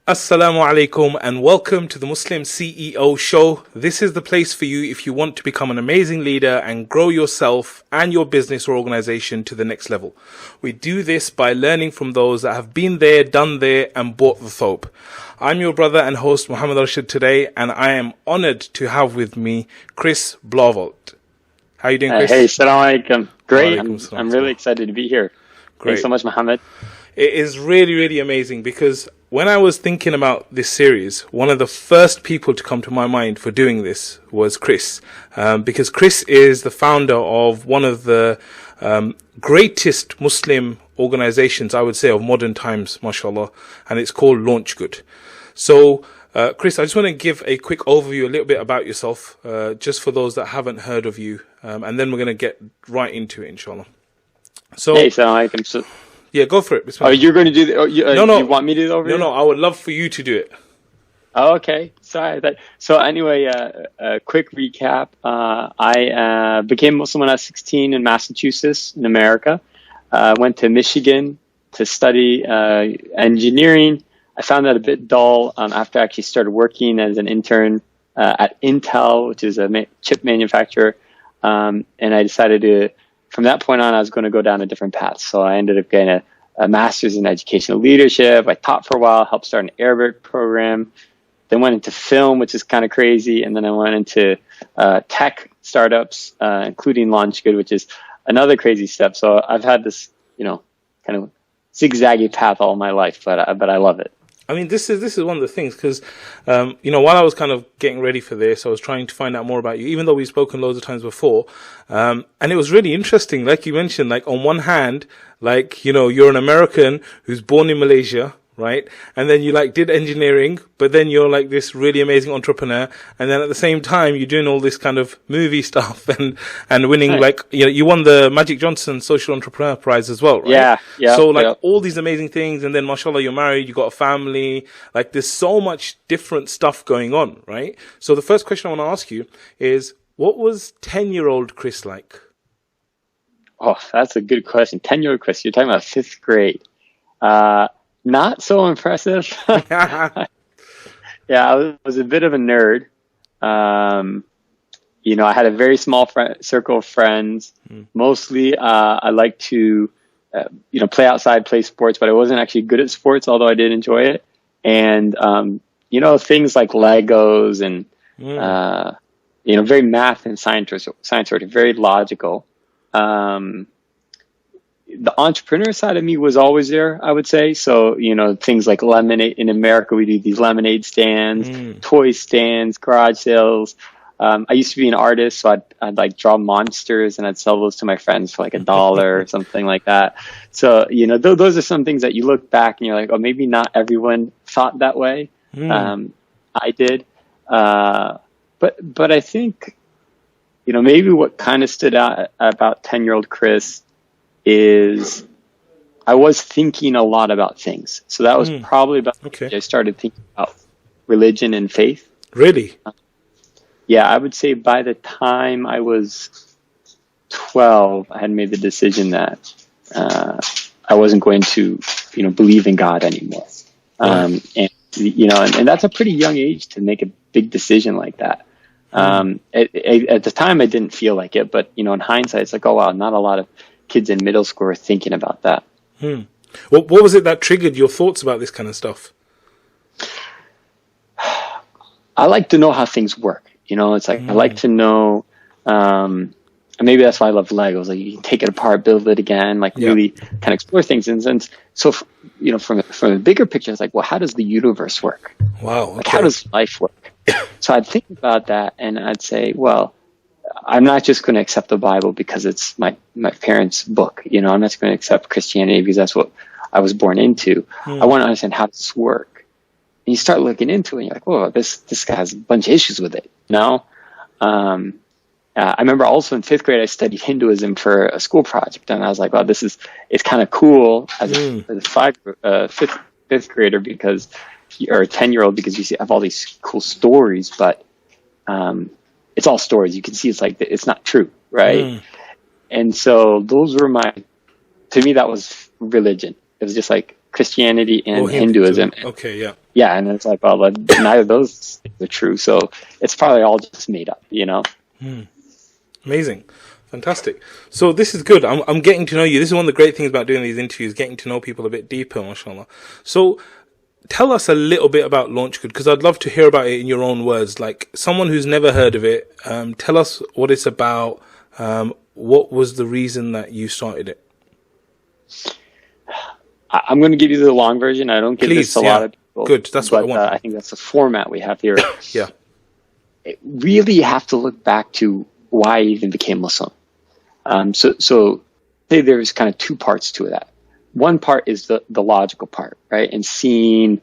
Assalamu alaikum and welcome to the Muslim CEO show. This is the place for you if you want to become an amazing leader and grow yourself and your business or organization to the next level. We do this by learning from those that have been there, done there and bought the thope. I'm your brother and host Mohammad Arshad today, and I am honored to have with me Chris Blauvelt. How are you doing, Chris? Hey, Assalamu alaikum. Great. Alaikum I'm really excited to be here. Great. Thanks so much, Mohammed. It is really, really amazing because when I was thinking about this series, one of the first people to come to my mind for doing this was Chris. Because Chris is the founder of one of the greatest Muslim organizations, I would say, of modern times, mashallah, and it's called LaunchGood. So, Chris, I just want to give a quick overview, a little bit about yourself, just for those that haven't heard of you, and then we're going to get right into it, inshallah. So, hey, Assalamu alaikum. Yeah, go for it. Oh, you're going to do the, no. You want me to do the overview? No, I would love for you to do it. Oh, okay. Sorry. So anyway, a quick recap. I became Muslim when I was 16 in Massachusetts in America. Went to Michigan to study engineering. I found that a bit dull after I actually started working as an intern at Intel, which is a chip manufacturer. And I decided to, from that point on, I was going to go down a different path. So I ended up getting a master's in educational leadership. I taught for a while, helped start an Arabic program, then went into film, which is kind of crazy. And then I went into tech startups, including LaunchGood, which is another crazy step. So I've had this, kind of zigzaggy path all my life, but I love it. I mean, this is one of the things because, while I was kind of getting ready for this, I was trying to find out more about you, even though we've spoken loads of times before. And it was really interesting. Like you mentioned, like on one hand, you're an American who's born in Malaysia, right? And then you did engineering, but then you're like this really amazing entrepreneur. And then at the same time, you're doing all this kind of movie stuff and winning, you won the Magic Johnson Social Entrepreneur Prize as well, right? Yeah. So all these amazing things. And then mashallah, you're married, you got a family, there's so much different stuff going on, right? So the first question I want to ask you is, what was 10-year-old Chris like? Oh, that's a good question. 10-year-old Chris, you're talking about fifth grade. Not so impressive. Yeah, I was a bit of a nerd. I had a very small circle of friends. Mostly, I like to, play outside, play sports, but I wasn't actually good at sports, although I did enjoy it. And, things like Legos and, very math and science oriented, very logical. The entrepreneur side of me was always there, I would say. So, things like lemonade in America, we do these lemonade stands, toy stands, garage sales. I used to be an artist, so I'd draw monsters and I'd sell those to my friends for $1 or something like that. So, those are some things that you look back and you're like, oh, maybe not everyone thought that way. I did. But I think, maybe what kind of stood out about 10-year-old Chris is I was thinking a lot about things. So that was probably about I started thinking about religion and faith. Really? Yeah, I would say by the time I was 12, I had made the decision that I wasn't going to, believe in God anymore. And that's a pretty young age to make a big decision like that. At the time, I didn't feel like it, but, in hindsight, it's like, oh, wow, not a lot of kids in middle school are thinking about that. What was it that triggered your thoughts about this kind of stuff? I like to know how things work. It's like I like to know. And maybe that's why I love Legos. You can take it apart, build it again, really kind of explore things. And so, from a bigger picture, it's like, well, how does the universe work? Wow. Okay. How does life work? So I'd think about that, and I'd say, well, I'm not just going to accept the Bible because it's my parents' book. I'm not just going to accept Christianity because that's what I was born into. I want to understand how this work. And you start looking into it, and you're like, whoa, this guy has a bunch of issues with it. I remember also in fifth grade, I studied Hinduism for a school project, and I was like, wow, it's kind of cool as a fifth grader because, or a 10-year-old, because you have all these cool stories, but it's all stories. You can see it's not true, right? And so those were to me, that was religion. It was just like Christianity and Hinduism. Okay, yeah. Yeah, and it's like, well, neither of those are true, so it's probably all just made up, you know? Amazing. Fantastic. So this is good. I'm getting to know you. This is one of the great things about doing these interviews, getting to know people a bit deeper, mashallah. So tell us a little bit about LaunchGood, because I'd love to hear about it in your own words. Like someone who's never heard of it, tell us what it's about. What was the reason that you started it? I'm going to give you the long version. I don't give this to a lot of people. Good. That's what I want. I think that's the format we have here. Yeah. Really, you have to look back to why I even became Muslim. So say there's kind of two parts to that. One part is the logical part, right? And seeing,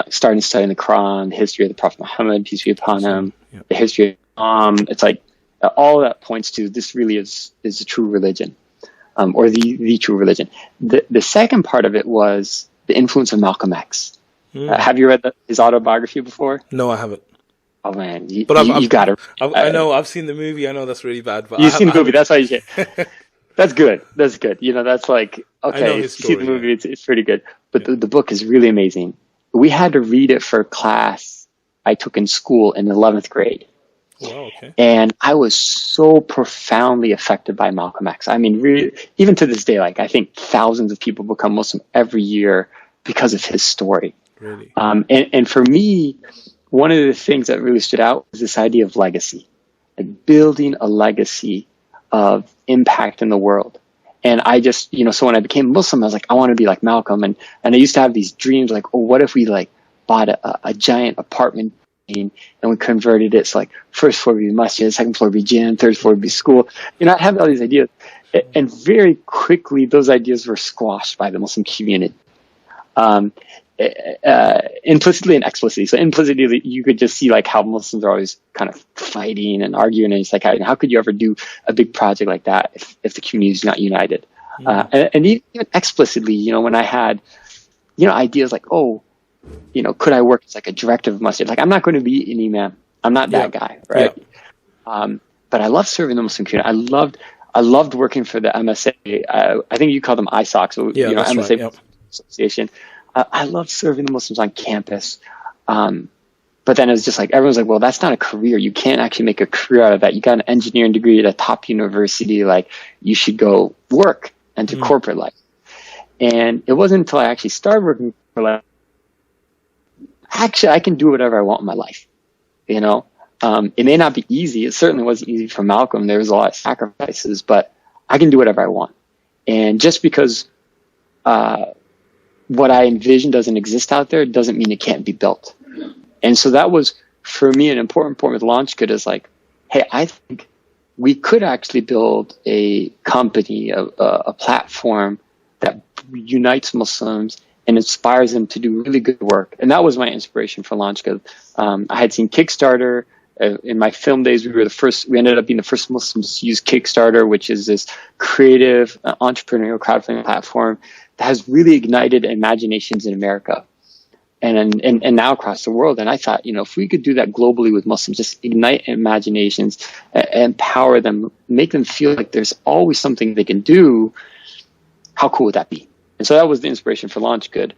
starting studying the Quran, the history of the Prophet Mohammad, peace be upon him, the history of it's like all that points to this really is a true religion, or the true religion. The second part of it was the influence of Malcolm X. Have you read his autobiography before? No, I haven't. Oh man, you got to. I know. I've seen the movie. I know that's really bad, but you've seen the movie. That's why you should. That's good. That's good. You know, that's like, okay, you see the movie, it's pretty good. But the book is really amazing. We had to read it for a class I took in school in 11th grade. Wow, okay. And I was so profoundly affected by Malcolm X. I mean, really, even to this day, like I think thousands of people become Muslim every year because of his story. Really? And for me, one of the things that really stood out was this idea of legacy, like building a legacy of impact in the world. And I just, so when I became Muslim, I was like, I want to be like Malcolm. And I used to have these dreams like, oh, what if we like bought a giant apartment and we converted it. So like first floor would be masjid, second floor would be gym, third floor would be school. I had all these ideas. And very quickly, those ideas were squashed by the Muslim community. Implicitly and explicitly. So implicitly, you could just see like how Muslims are always kind of fighting and arguing, and it's like, how could you ever do a big project like that if the community is not united? And even explicitly, when I had, ideas like, could I work as like a director of masjid? Like, I'm not going to be an imam. I'm not that guy, right? Yeah. But I love serving the Muslim community. I loved working for the MSA. I think you call them ISOC, so MSA right. Yep. Association. I love serving the Muslims on campus. But then it's just like, everyone's like, well, that's not a career. You can't actually make a career out of that. You got an engineering degree at a top university. Like, you should go work into corporate life. And it wasn't until I actually started working for life, actually, I can do whatever I want in my life. It may not be easy. It certainly wasn't easy for Malcolm. There was a lot of sacrifices, but I can do whatever I want. And just because, what I envision doesn't exist out there doesn't mean it can't be built. And so that was, for me, an important point with LaunchGood is like, hey, I think we could actually build a company, a platform that unites Muslims and inspires them to do really good work. And that was my inspiration for LaunchGood. I had seen Kickstarter. In my film days, we ended up being the first Muslims to use Kickstarter, which is this creative entrepreneurial crowdfunding platform that has really ignited imaginations in America and now across the world. And I thought, if we could do that globally with Muslims, just ignite imaginations, empower them, make them feel like there's always something they can do, how cool would that be? And so that was the inspiration for LaunchGood.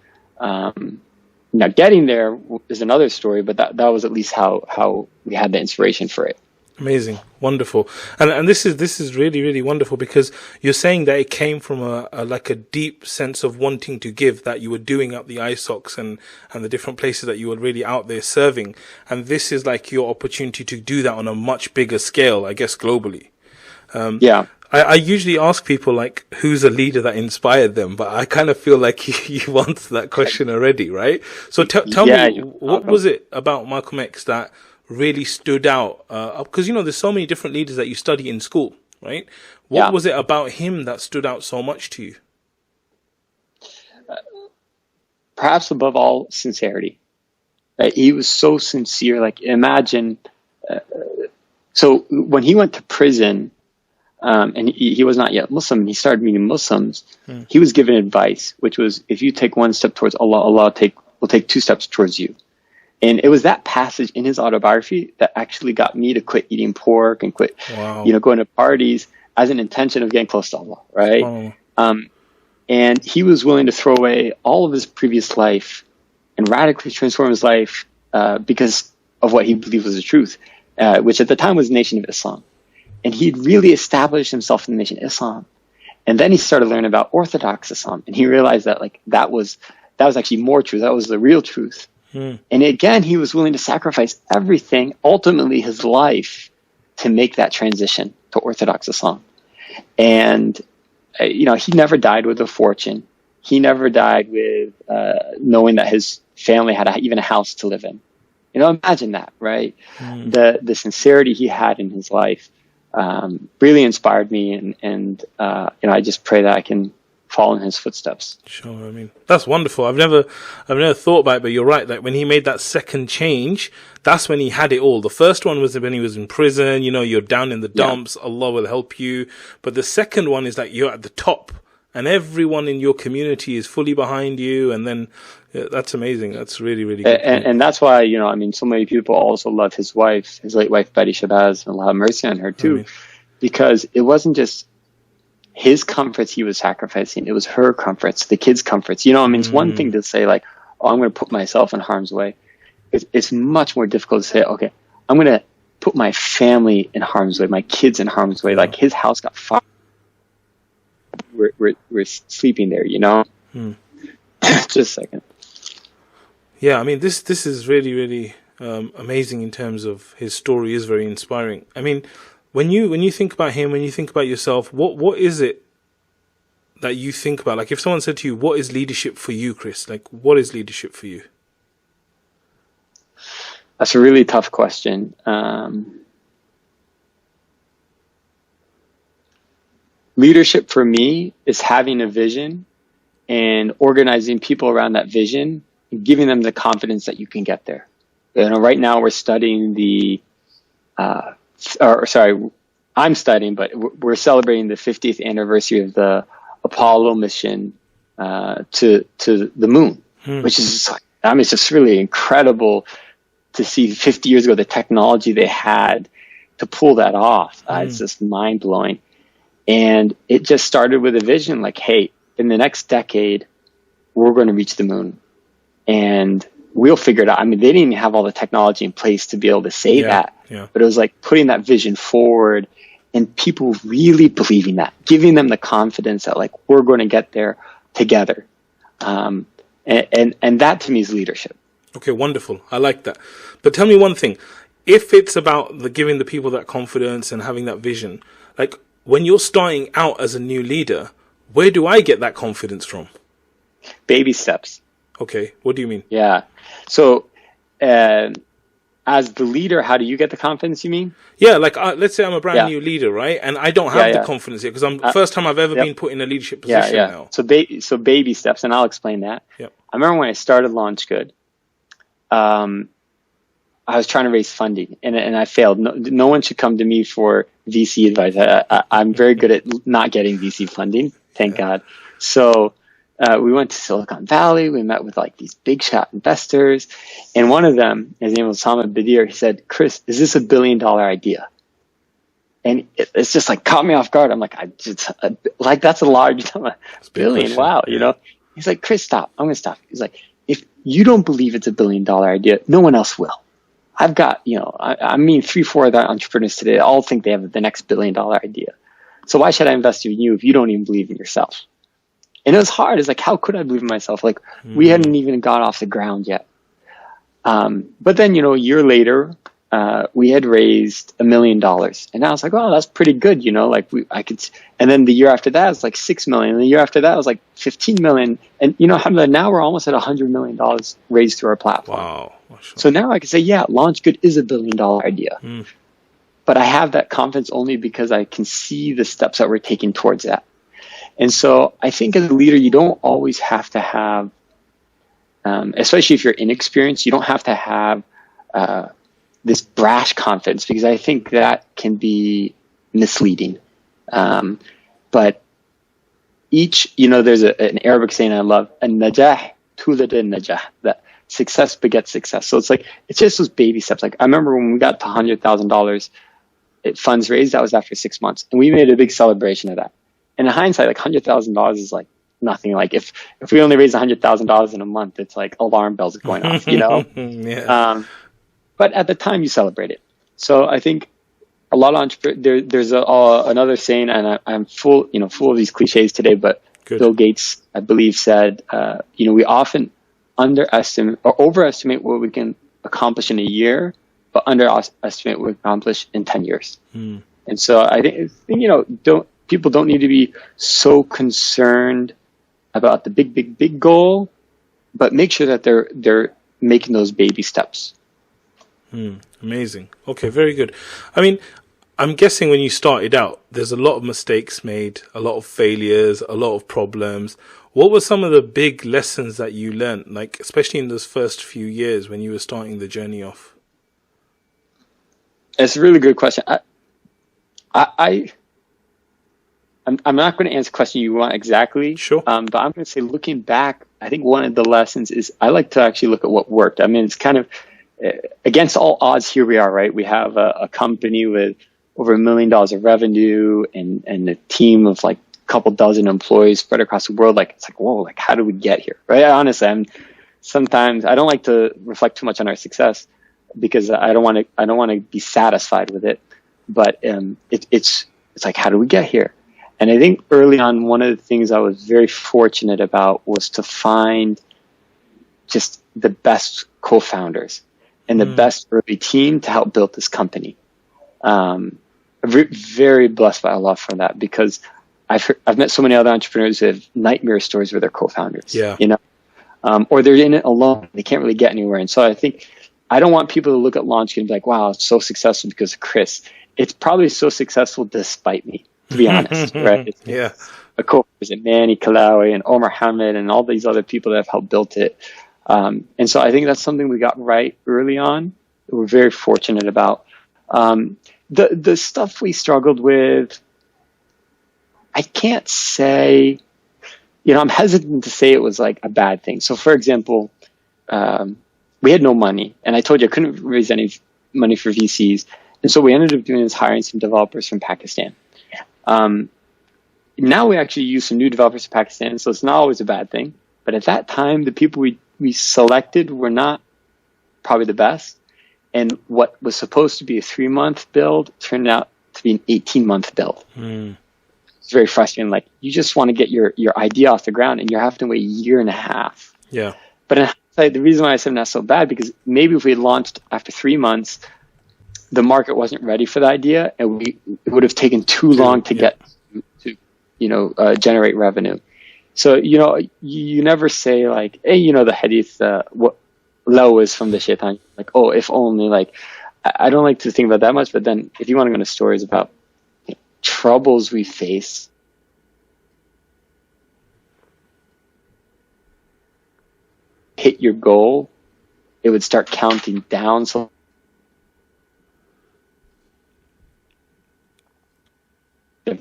Now, getting there is another story, but that was at least how we had the inspiration for it. Amazing, wonderful, and this is really, really wonderful, because you're saying that it came from a deep sense of wanting to give, that you were doing up the ISOCs and the different places that you were really out there serving, and this is like your opportunity to do that on a much bigger scale, I guess, globally. I usually ask people like, who's a leader that inspired them, but I kind of feel like you answered that question already, right? So tell me, what was it about Malcolm X that really stood out? Because, there's so many different leaders that you study in school, right? What was it about him that stood out so much to you? Perhaps above all, sincerity. He was so sincere. Like, imagine, so when he went to prison, and he was not yet Muslim, and he started meeting Muslims, he was given advice, which was, if you take one step towards Allah, Allah will take two steps towards you. And it was that passage in his autobiography that actually got me to quit eating pork and quit, going to parties as an intention of getting close to Allah, right? And he was willing to throw away all of his previous life and radically transform his life because of what he believed was the truth, which at the time was the Nation of Islam. And he'd really established himself in the Nation of Islam. And then he started learning about Orthodox Islam, and he realized that like that was actually more truth. That was the real truth. And again, he was willing to sacrifice everything, ultimately his life, to make that transition to Orthodox Islam. And he never died with a fortune. He never died with knowing that his family had even a house to live in. Imagine that, right? The sincerity he had in his life really inspired me, and I just pray that I can follow in his footsteps. Sure, I mean, that's wonderful. I've never thought about it, but you're right. Like when he made that second change, that's when he had it all. The first one was when he was in prison. You're down in the dumps. Yeah. Allah will help you. But the second one is like you're at the top, and everyone in your community is fully behind you. And then that's amazing. That's really, really good. And that's why so many people also love his wife, his late wife Betty Shabazz, and Allah have mercy on her too, because it wasn't just his comforts he was sacrificing. It was her comforts, the kids' comforts. It's one thing to say like, oh, I'm going to put myself in harm's way. It's much more difficult to say, okay, I'm going to put my family in harm's way, my kids in harm's way. Like his house got fire. We're sleeping there, Just a second. Yeah, I mean, this is really, really amazing in terms of his story is very inspiring. I mean, when you think about him, when you think about yourself, what is it that you think about? Like if someone said to you, what is leadership for you, Chris? Like what is leadership for you? That's a really tough question. Leadership for me is having a vision and organizing people around that vision and giving them the confidence that you can get there. Right now we're studying I'm studying, but we're celebrating the 50th anniversary of the Apollo mission to the moon, which is just it's just really incredible to see 50 years ago the technology they had to pull that off. It's just mind blowing. And it just started with a vision like, hey, in the next decade, we're going to reach the moon. And we'll figure it out. I mean, they didn't even have all the technology in place to be able to say that. Yeah. But it was like putting that vision forward and people really believing that, giving them the confidence that like, we're going to get there together. And that to me is leadership. Okay, wonderful. I like that. But tell me one thing. If it's about giving the people that confidence and having that vision, like when you're starting out as a new leader, where do I get that confidence from? Baby steps. Okay, what do you mean? Yeah. So as the leader, how do you get the confidence, you mean? Yeah, like let's say I'm a brand new leader, right? And I don't have the confidence yet because I'm the first time I've ever been put in a leadership position now. So baby steps, and I'll explain that. Yep. I remember when I started LaunchGood, I was trying to raise funding and I failed. No one should come to me for VC advice. I'm very good at not getting VC funding, thank God. So we went to Silicon Valley. We met with like these big shot investors. And one of them, his name was Mohammad, he said, Chris, is this $1 billion idea? And it's just like caught me off guard. I'm like, that's a large number. $1 billion. Wow. He's like, Chris, stop. I'm going to stop. He's like, if you don't believe it's $1 billion idea, no one else will. I've got, 3-4 other entrepreneurs today that all think they have the next $1 billion idea. So why should I invest in you if you don't even believe in yourself? And it was hard. It's like, how could I believe in myself? Like we hadn't even got off the ground yet. But then, a year later, we had raised $1 million, and I was like, oh, that's pretty good. I could, and then the year after that, it's like 6 million. And the year after that, it was like 15 million. And now we're almost at $100 million raised through our platform. Wow. So now I can say, yeah, LaunchGood is $1 billion idea. But I have that confidence only because I can see the steps that we're taking towards that. And so I think as a leader, you don't always have to have, especially if you're inexperienced, you don't have to have this brash confidence, because I think that can be misleading. But there's an Arabic saying I love, an-najah tulad an-najah, that success begets success. So it's just those baby steps. Like I remember when we got to $100,000 funds raised, that was after 6 months, and we made a big celebration of that. And in hindsight, like $100,000 is like nothing. Like if we only raise $100,000 in a month, it's like alarm bells are going off, Yeah. But at the time you celebrate it. So I think a lot of entrepreneurs, there's another saying, and I'm full of these cliches today, but Good. Bill Gates, I believe, said, we often underestimate or overestimate what we can accomplish in a year, but underestimate what we accomplish in 10 years. And so I think, people don't need to be so concerned about the big goal, but make sure that they're making those baby steps. Amazing. Okay, very good. I mean, I'm guessing when you started out, there's a lot of mistakes made, a lot of failures, a lot of problems. What were some of the big lessons that you learned, like especially in those first few years when you were starting the journey off? It's a really good question. I'm not going to answer the question you want exactly. Sure. But I'm going to say, looking back, I think one of the lessons is I like to actually look at what worked. I mean, it's kind of against all odds. Here we are, right? We have a company with over $1 million of revenue and a team of like a couple dozen employees spread across the world. Like, it's like, whoa, like how did we get here? Right? Honestly, sometimes I don't like to reflect too much on our success because I don't want to be satisfied with it. But it's like, how do we get here? And I think early on, one of the things I was very fortunate about was to find just the best co-founders and the best early team to help build this company. I'm very blessed by Allah for that, because I've met so many other entrepreneurs who have nightmare stories with their co-founders. Yeah. Or they're in it alone. They can't really get anywhere. And so I think I don't want people to look at LaunchGood and be like, wow, it's so successful because of Chris. It's probably so successful despite me, to be honest, right? Yeah. A co-founders and Manny Kalawi and Mohammad and all these other people that have helped build it. And so I think that's something we got right early on. We're very fortunate about. The stuff we struggled with, I can't say, I'm hesitant to say it was like a bad thing. So for example, we had no money, and I told you I couldn't raise any money for VCs. And so we ended up doing is hiring some developers from Pakistan. Now we actually use some new developers from Pakistan, so it's not always a bad thing. But at that time, the people we selected were not probably the best. And what was supposed to be a 3-month build turned out to be an 18-month build. It's very frustrating. Like, you just want to get your idea off the ground, and you're having to wait a year and a half. Yeah. But in hindsight, the reason why I said not so bad, because maybe if we had launched after 3 months, the market wasn't ready for the idea, and it would have taken too long to get to generate revenue. So, you never say like, hey, the hadith, what low is from the shaitan, like, oh, if only. Like, I don't like to think about that much, but then if you want to go into stories about troubles we face, hit your goal, it would start counting down. So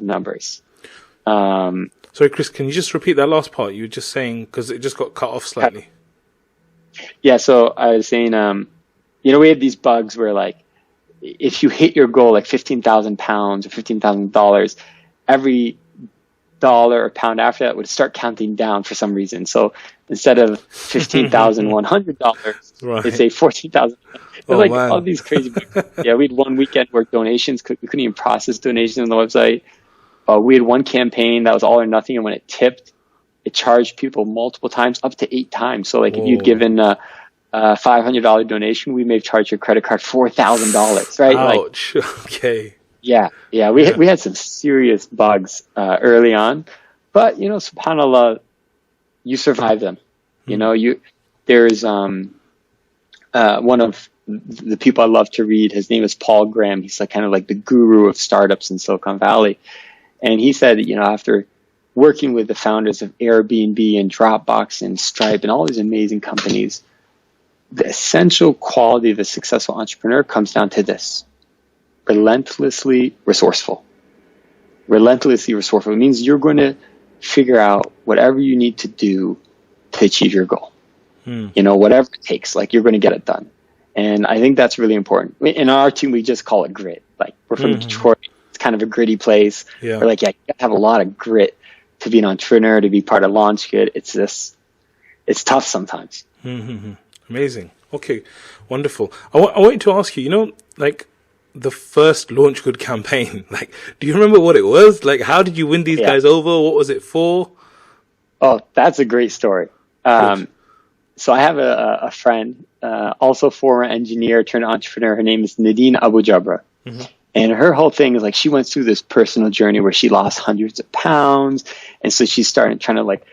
numbers. Sorry, Chris, can you just repeat that last part you were just saying, because it just got cut off slightly? Yeah, so I was saying, we had these bugs where, like, if you hit your goal, like 15,000 pounds or $15,000, every dollar or pound after that would start counting down for some reason. So instead of $15,100, Right. it'd say 14,000. Man. All these crazy bugs. Yeah, we had one weekend where donations, we couldn't even process donations on the website. We had one campaign that was all or nothing, and when it tipped, it charged people multiple times, up to 8 times. So, like, if you'd given a $500 donation, we may have charged your credit card $4,000, right? Ouch. Okay. Yeah. We had some serious bugs early on, but subhanallah, you survive them. There's one of the people I love to read. His name is Paul Graham. He's like kind of like the guru of startups in Silicon Valley. And he said, after working with the founders of Airbnb and Dropbox and Stripe and all these amazing companies, the essential quality of a successful entrepreneur comes down to this: relentlessly resourceful. Relentlessly resourceful. It means you're going to figure out whatever you need to do to achieve your goal. Whatever it takes, like, you're going to get it done. And I think that's really important. In our team, we just call it grit. Like, we're from Detroit. It's kind of a gritty place. Yeah. We're like, you got to have a lot of grit. to be an entrepreneur, to be part of LaunchGood. It's tough sometimes. Mm-hmm. Amazing. Okay, wonderful. I wanted to ask you, like the first LaunchGood campaign, like, do you remember what it was? Like, how did you win these guys over? What was it for? Oh, that's a great story. So I have a friend, also former engineer turned entrepreneur. Her name is Nadine Abu Jabra. Mm-hmm. And her whole thing is like, she went through this personal journey where she lost hundreds of pounds. And so she started trying to like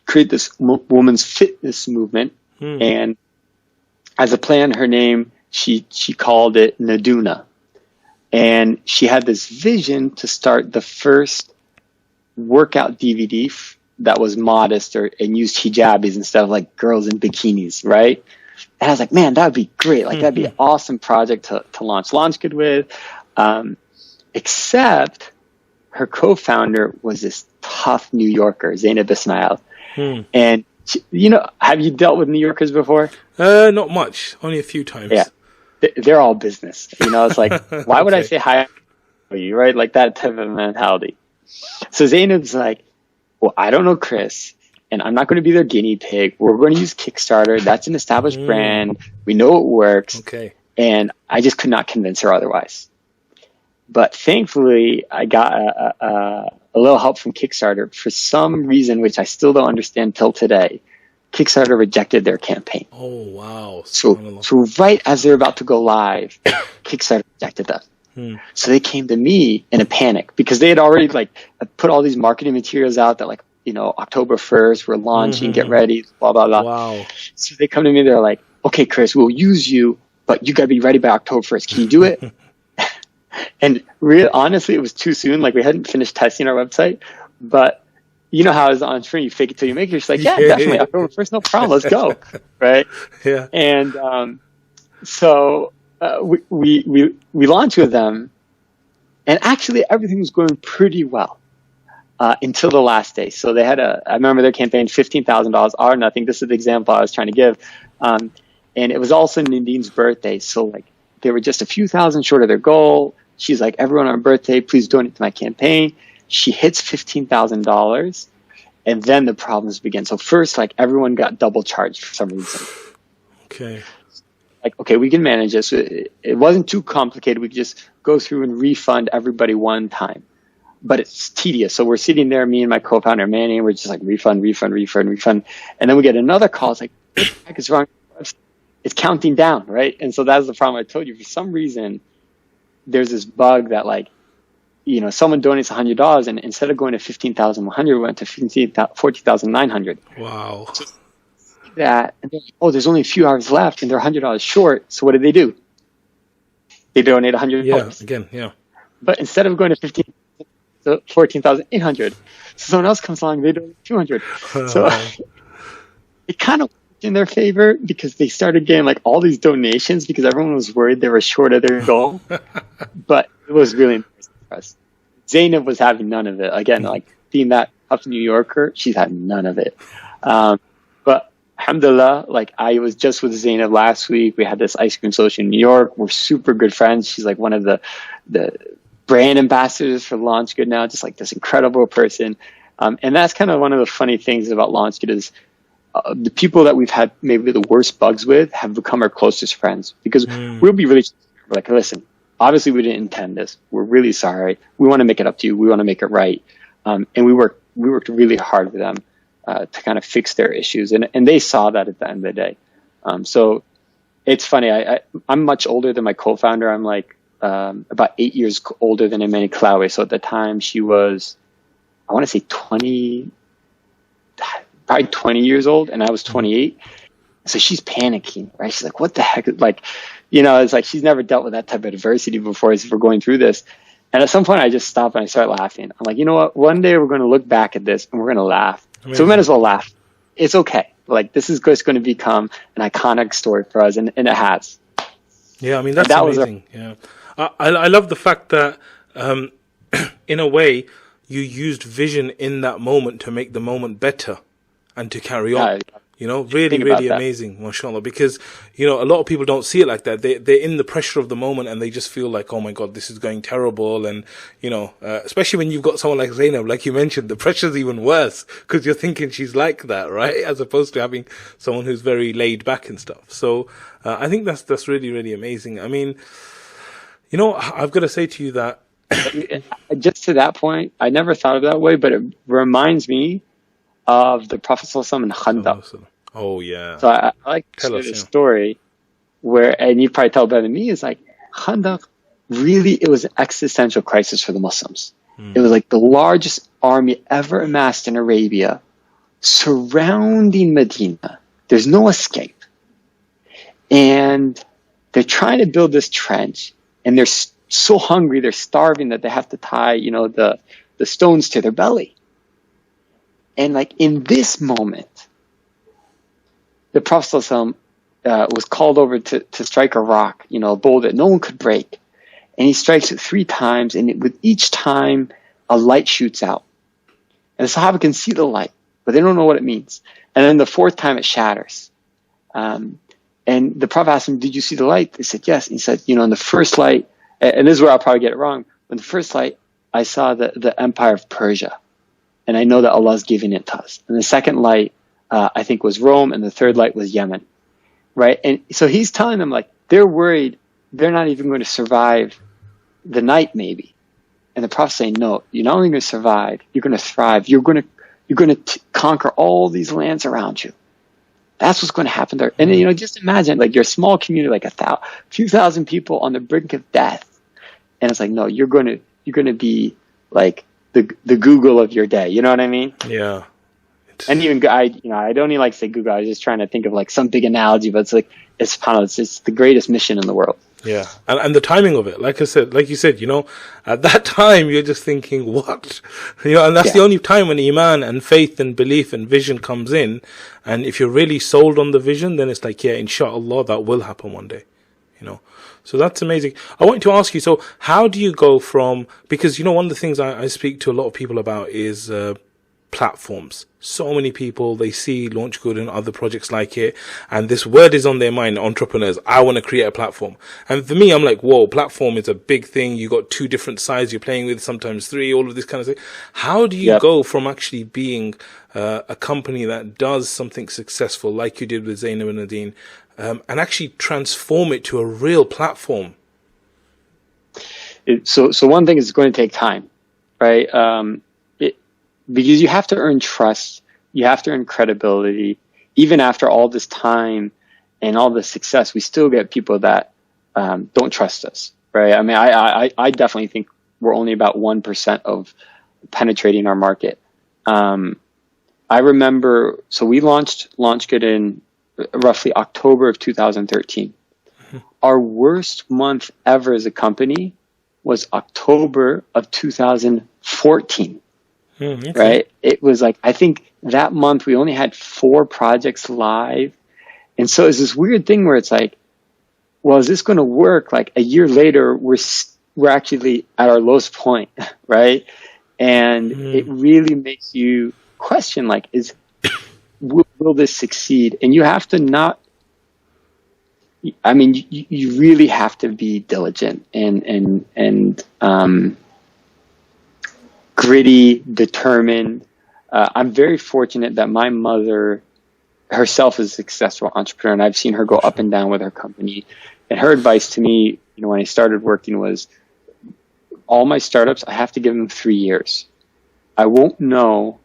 create this woman's fitness movement. And as a plan, her name, she called it Naduna. And she had this vision to start the first workout DVD that was modest and used hijabis instead of like girls in bikinis, right? And I was like, man, that would be great. Like, that'd be an awesome project to launch LaunchGood with. Except her co-founder was this tough New Yorker, Zainab Ismail. And, have you dealt with New Yorkers before? Not much, only a few times. Yeah. They're all business. It's like, why would I say hi to you, right? Like that type of mentality. So Zainab's like, well, I don't know Chris, and I'm not going to be their guinea pig. We're going to use Kickstarter. That's an established brand. We know it works. Okay. And I just could not convince her otherwise. But thankfully, I got a little help from Kickstarter for some reason, which I still don't understand till today. Kickstarter rejected their campaign. Oh, wow. So right as they're about to go live, Kickstarter rejected them. So they came to me in a panic because they had already like put all these marketing materials out that like, October 1st, we're launching, get ready, blah, blah, blah. Wow. So they come to me, they're like, okay, Chris, we'll use you, but you got to be ready by October 1st. Can you do it? And honestly, it was too soon. Like we hadn't finished testing our website, but you know how as an entrepreneur, you fake it till you make it. You're just like, yeah, definitely. October 1st, no problem. Let's go. Right. Yeah. And, so, we launched with them, and actually everything was going pretty well, until the last day. So they had I remember their campaign, $15,000 or nothing. This is the example I was trying to give. And it was also Nadine's birthday. So like they were just a few thousand short of their goal. She's like, everyone on her birthday, please donate to my campaign. She hits $15,000, and then the problems begin. So first, like everyone got double charged for some reason. Okay. Like, okay, we can manage this. It wasn't too complicated. We could just go through and refund everybody one time. But it's tedious. So we're sitting there, me and my co-founder, Manny, and we're just like refund. And then we get another call. It's like, what the heck is wrong? It's counting down, right? And so that's the problem I told you. For some reason, there's this bug that like, someone donates $100, and instead of going to 15,100, we went to 14,900. Wow. So that, and they're like, oh, there's only a few hours left, and they're $100 short. So what did they do? They donate $100. Yeah, again, yeah. But instead of going to 14,800, so someone else comes along, they donate 200. So it kind of worked in their favor because they started getting like all these donations because everyone was worried they were short of their goal. But it was really impressive for us. Zainab was having none of it. Again, like being that tough New Yorker, she's had none of it. But alhamdulillah, like I was just with Zainab last week. We had this ice cream social in New York. We're super good friends. She's like one of the brand ambassadors for LaunchGood now, just like this incredible person. And that's kind of one of the funny things about LaunchGood is the people that we've had maybe the worst bugs with have become our closest friends because we'll be really like, listen, obviously we didn't intend this. We're really sorry. We want to make it up to you. We want to make it right. And we worked really hard with them to kind of fix their issues. And they saw that at the end of the day. So it's funny. I'm much older than my co-founder. I'm like about 8 years older than Imani Klawe. So at the time she was, I want to say probably 20 years old, and I was 28. So she's panicking, right? She's like, what the heck? Like, it's like she's never dealt with that type of adversity before as we're going through this. And at some point I just stop and I start laughing. I'm like, you know what? One day we're going to look back at this and we're going to laugh. Amazing. So we might as well laugh. It's okay. Like this is just going to become an iconic story for us, and it has. Yeah, I mean, that's amazing. Yeah. I love the fact that in a way you used vision in that moment to make the moment better and to carry on. You know, really, Think about really that. amazing, mashallah. Because, you know, a lot of people don't see it like that. They're in the pressure of the moment and they just feel like, oh my God, this is going terrible. And, you know, especially when you've got someone like Zainab, like you mentioned, the pressure's even worse because you're thinking she's like that, right? As opposed to having someone who's very laid back and stuff. So, I think that's really, really amazing. I mean, you know, I've got to say to you that. Just to that point, I never thought of it that way, but it reminds me of the Prophet ﷺ in Khandaq. Oh yeah. So I like to share this story where, and you probably tell better than me, is like Khandaq really, it was an existential crisis for the Muslims. It was like the largest army ever amassed in Arabia surrounding Medina. There's no escape. And they're trying to build this trench and they're so hungry, they're starving that they have to tie, you know, the stones to their belly. And like in this moment, the Prophet ﷺ, was called over to strike a rock, you know, a bowl that no one could break. And he strikes it 3 times, and with each time, a light shoots out. And the Sahaba can see the light, but they don't know what it means. And then the 4th time, it shatters. And the Prophet asked him, did you see the light? They said, yes. And he said, you know, in the first light, and this is where I'll probably get it wrong, in the first light, I saw the empire of Persia. And I know that Allah's giving it to us. And the second light, I think, was Rome, and the third light was Yemen, right? And so he's telling them, like, they're worried they're not even going to survive the night, maybe. And the Prophet's saying, no, you're not only going to survive, you're going to thrive. You're going to conquer all these lands around you. That's what's going to happen there. And then, you know, just imagine, like, your small community, like a few thousand people on the brink of death. And it's like, no, you're going to be like the Google of your day. You know what I mean? Yeah. And even I don't even like to say Google. I was just trying to think of like some big analogy, but it's like it's the greatest mission in the world. Yeah, and the timing of it, like you said, you know, at that time you're just thinking, what, you know, and that's the only time when iman and faith and belief and vision comes in. And if you're really sold on the vision, then it's like, yeah, inshallah, that will happen one day, you know. So that's amazing. I want to ask you, so how do you go from, because, you know, one of the things I speak to a lot of people about is platforms. So many people, they see LaunchGood and other projects like it, and this word is on their mind, entrepreneurs. I want to create a platform. And for me, I'm like, whoa, platform is a big thing. You got 2 different sides you're playing with, sometimes 3, all of this kind of thing. How do you go from actually being a company that does something successful, like you did with Zainab and Nadine, and actually transform it to a real platform? So one thing is going to take time, right? Because you have to earn trust, you have to earn credibility. Even after all this time and all this success, we still get people that don't trust us, right? I mean, I definitely think we're only about 1% of penetrating our market. I remember, so we launched LaunchGood in roughly October of 2013. Our worst month ever as a company was October of 2014. Okay. Right? It was like, I think that month we only had 4 projects live. And so it's this weird thing where it's like, well, is this going to work? Like a year later, we're actually at our lowest point, right? And it really makes you question, like, will this succeed? And you have to not, I mean, you really have to be diligent and gritty, determined. I'm very fortunate that my mother herself is a successful entrepreneur, and I've seen her go up and down with her company. And her advice to me, you know, when I started working was, all my startups, I have to give them 3 years. I won't know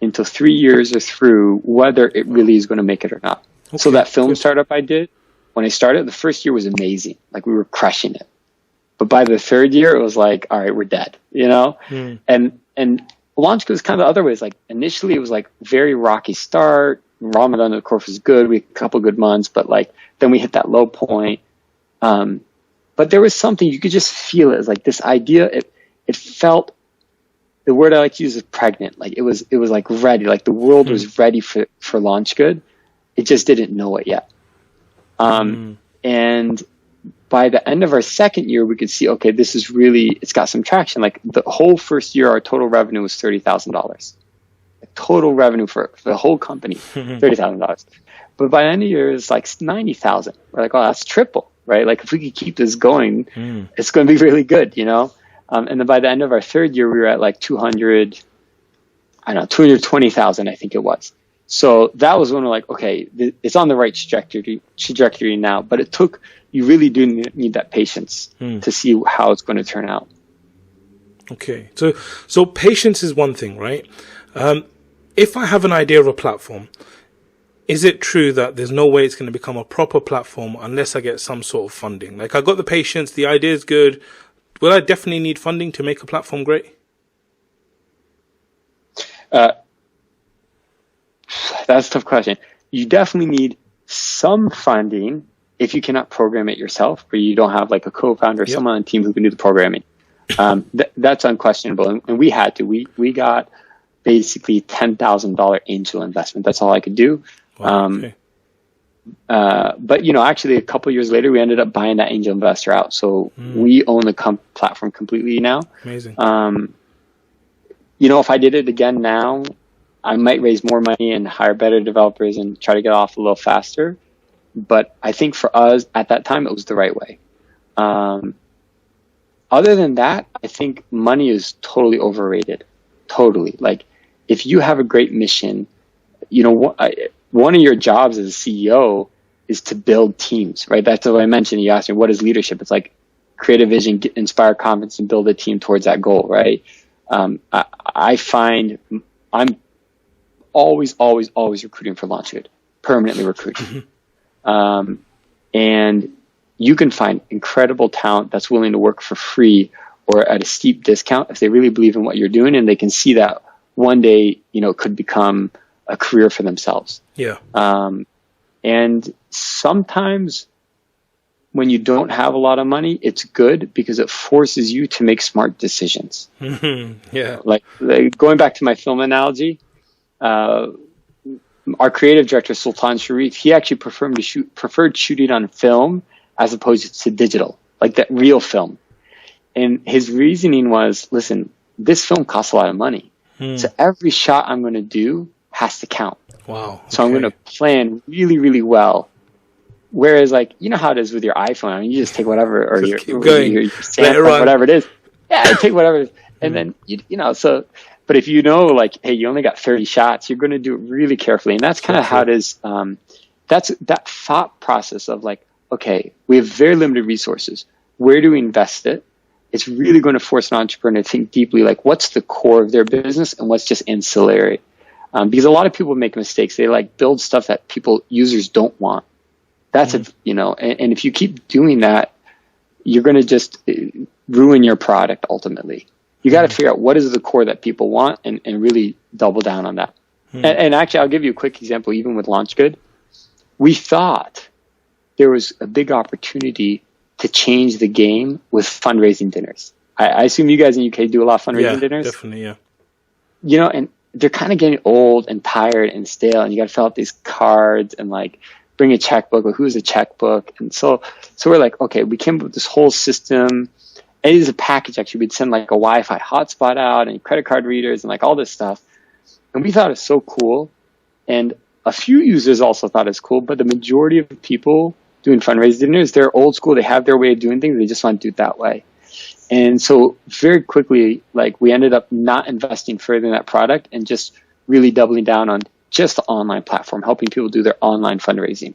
until 3 years are through whether it really is going to make it or not. Okay. So that film startup I did, when I started, the first year was amazing. Like, we were crushing it. But by the 3rd year, it was like, all right, we're dead, you know? And LaunchGood was kind of the other ways. Like, initially, it was like very rocky start. Ramadan, of course, was good. We had a couple good months, but like, then we hit that low point. But there was something, you could just feel it. It was like this idea, it felt, the word I like to use is pregnant. Like, it was like ready. Like, the world was ready for LaunchGood. It just didn't know it yet. And by the end of our 2nd year, we could see, okay, this is really, it's got some traction. Like, the whole first year, our total revenue was $30,000. like total revenue for the whole company, $30,000. But by the end of the year, it's like 90,000. We're like, oh, that's triple, right? Like if we could keep this going, it's going to be really good, you know? And then by the end of our third year, we were at like 220,000, I think it was. So that was when we're like, okay, it's on the right trajectory now, but you really do need that patience to see how it's going to turn out. Okay. So patience is one thing, right? If I have an idea of a platform, is it true that there's no way it's going to become a proper platform unless I get some sort of funding? Like I got the patience, the idea is good. Will I definitely need funding to make a platform great? That's a tough question. You definitely need some funding if you cannot program it yourself, or you don't have like a co-founder or someone on the team who can do the programming. That's unquestionable. And we had to. We got basically $10,000 angel investment. That's all I could do. Wow, okay. But, you know, actually a couple of years later, we ended up buying that angel investor out. So we own the platform completely now. Amazing. You know, if I did it again now, I might raise more money and hire better developers and try to get off a little faster. But I think for us at that time, it was the right way. Other than that, I think money is totally overrated. Totally. Like if you have a great mission, you know, one of your jobs as a CEO is to build teams, right? That's what I mentioned. You asked me, what is leadership? It's like create a vision, inspire confidence, and build a team towards that goal, right? I find I'm always recruiting for LaunchGood, permanently recruiting. And you can find incredible talent that's willing to work for free or at a steep discount if they really believe in what you're doing and they can see that one day, you know, could become a career for themselves. Yeah. And sometimes when you don't have a lot of money, it's good because it forces you to make smart decisions. Yeah. Like going back to my film analogy, our creative director, Sultan Sharif, he actually preferred shooting on film as opposed to digital, like that real film. And his reasoning was, listen, this film costs a lot of money. So every shot I'm going to do has to count. Wow. Okay. So I'm going to plan really, really well. Whereas, like, you know how it is with your iPhone. I mean, you just take whatever, or your Samsung, whatever it is. Yeah, take whatever it is. And then, you know, so, but if you know, like, hey, you only got 30 shots, you're going to do it really carefully. And that's kind of how it is. That's that thought process of like, okay, we have very limited resources. Where do we invest it? It's really going to force an entrepreneur to think deeply, like what's the core of their business and what's just ancillary. Because a lot of people make mistakes. They like build stuff that users don't want. That's you know, and if you keep doing that, you're going to just ruin your product ultimately. You got to figure out what is the core that people want and really double down on that. And actually, I'll give you a quick example. Even with LaunchGood, we thought there was a big opportunity to change the game with fundraising dinners. I assume you guys in UK do a lot of fundraising dinners. Definitely, yeah. You know, and they're kind of getting old and tired and stale, and you got to fill out these cards and like bring a checkbook or who's a checkbook. And so we're like, okay, we came up with this whole system. It is a package actually. We'd send like a Wi-Fi hotspot out and credit card readers and like all this stuff. And we thought it was so cool. And a few users also thought it was cool, but the majority of people doing fundraising dinners, they're old school. They have their way of doing things. They just want to do it that way. And so very quickly, like we ended up not investing further in that product and just really doubling down on just the online platform, helping people do their online fundraising.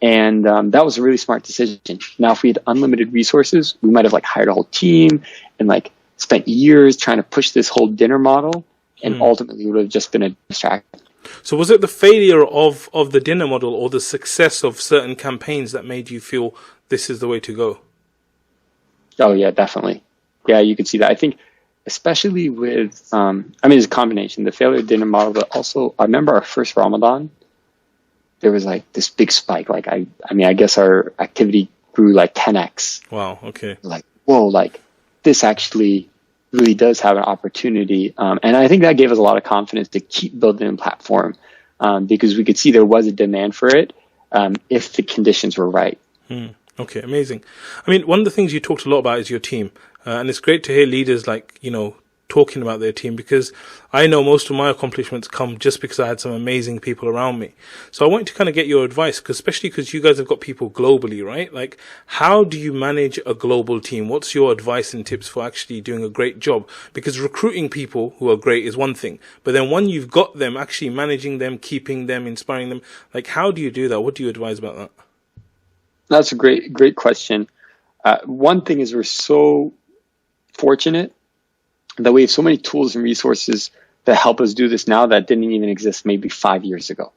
And that was a really smart decision. Now, if we had unlimited resources, we might have like hired a whole team and like spent years trying to push this whole dinner model, and ultimately it would have just been a distraction. So was it the failure of the dinner model or the success of certain campaigns that made you feel this is the way to go? Oh, yeah, definitely. Yeah, you can see that. I think especially with, I mean, it's a combination, the failure of dinner model, but also I remember our first Ramadan, there was like this big spike. Like, I mean, I guess our activity grew like 10x. Wow, okay. Like, whoa, like this actually really does have an opportunity. And I think that gave us a lot of confidence to keep building a platform because we could see there was a demand for it if the conditions were right. Okay, amazing. I mean, one of the things you talked a lot about is your team. And it's great to hear leaders like, you know, talking about their team, because I know most of my accomplishments come just because I had some amazing people around me. So I wanted to kind of get your advice, because especially because you guys have got people globally, right? Like, how do you manage a global team? What's your advice and tips for actually doing a great job? Because recruiting people who are great is one thing, but then when you've got them, actually managing them, keeping them, inspiring them, like, how do you do that? What do you advise about that? That's a great question. One thing is, we're so fortunate that we have so many tools and resources that help us do this now that didn't even exist maybe 5 years ago,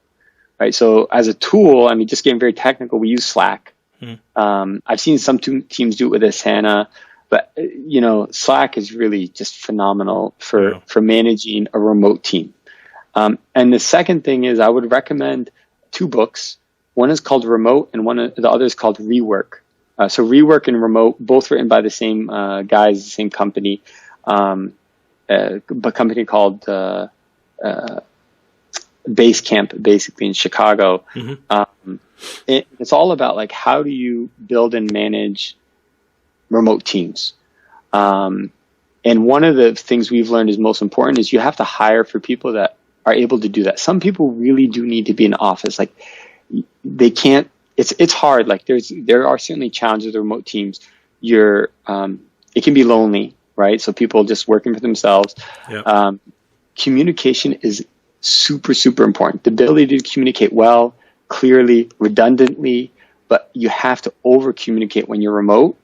right? So as a tool, I mean, just getting very technical, we use Slack. I've seen some teams do it with Asana, but Slack is really just phenomenal for managing a remote team. And the second thing is, I would recommend 2 books. One is called Remote, and the other is called Rework. So Rework and Remote, both written by the same guys, the same company, a company called Basecamp, basically, in Chicago. It's all about, like, how do you build and manage remote teams? And one of the things we've learned is most important is you have to hire for people that are able to do that. Some people really do need to be in the office. Like, they can't. It's hard. Like, there are certainly challenges with remote teams. It can be lonely, right? So people just working for themselves. Communication is super, super important. The ability to communicate well, clearly, redundantly, but you have to over communicate when you're remote.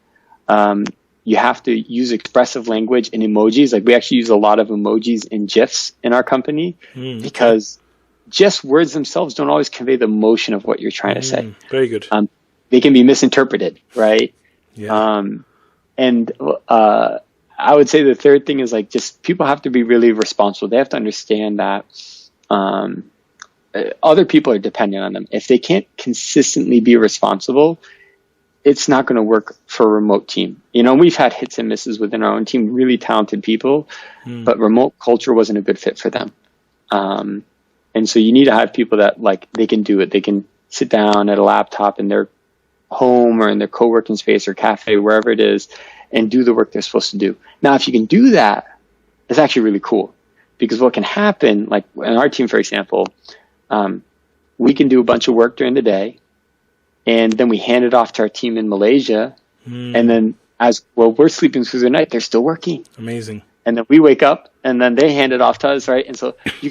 You have to use expressive language and emojis. Like, we actually use a lot of emojis and GIFs in our company because just words themselves don't always convey the emotion of what you're trying to say. Very good. They can be misinterpreted, right? And I would say the third thing is, like, just people have to be really responsible. They have to understand that other people are dependent on them. If they can't consistently be responsible, it's not going to work for a remote team. We've had hits and misses within our own team, really talented people, but remote culture wasn't a good fit for them. And so you need to have people that, like, they can do it. They can sit down at a laptop in their home or in their co-working space or cafe, wherever it is, and do the work they're supposed to do. Now, if you can do that, it's actually really cool, because what can happen, like in our team, for example, we can do a bunch of work during the day, and then we hand it off to our team in Malaysia. And then we're sleeping through the night, they're still working. Amazing. And then we wake up, and then they hand it off to us, right? And so you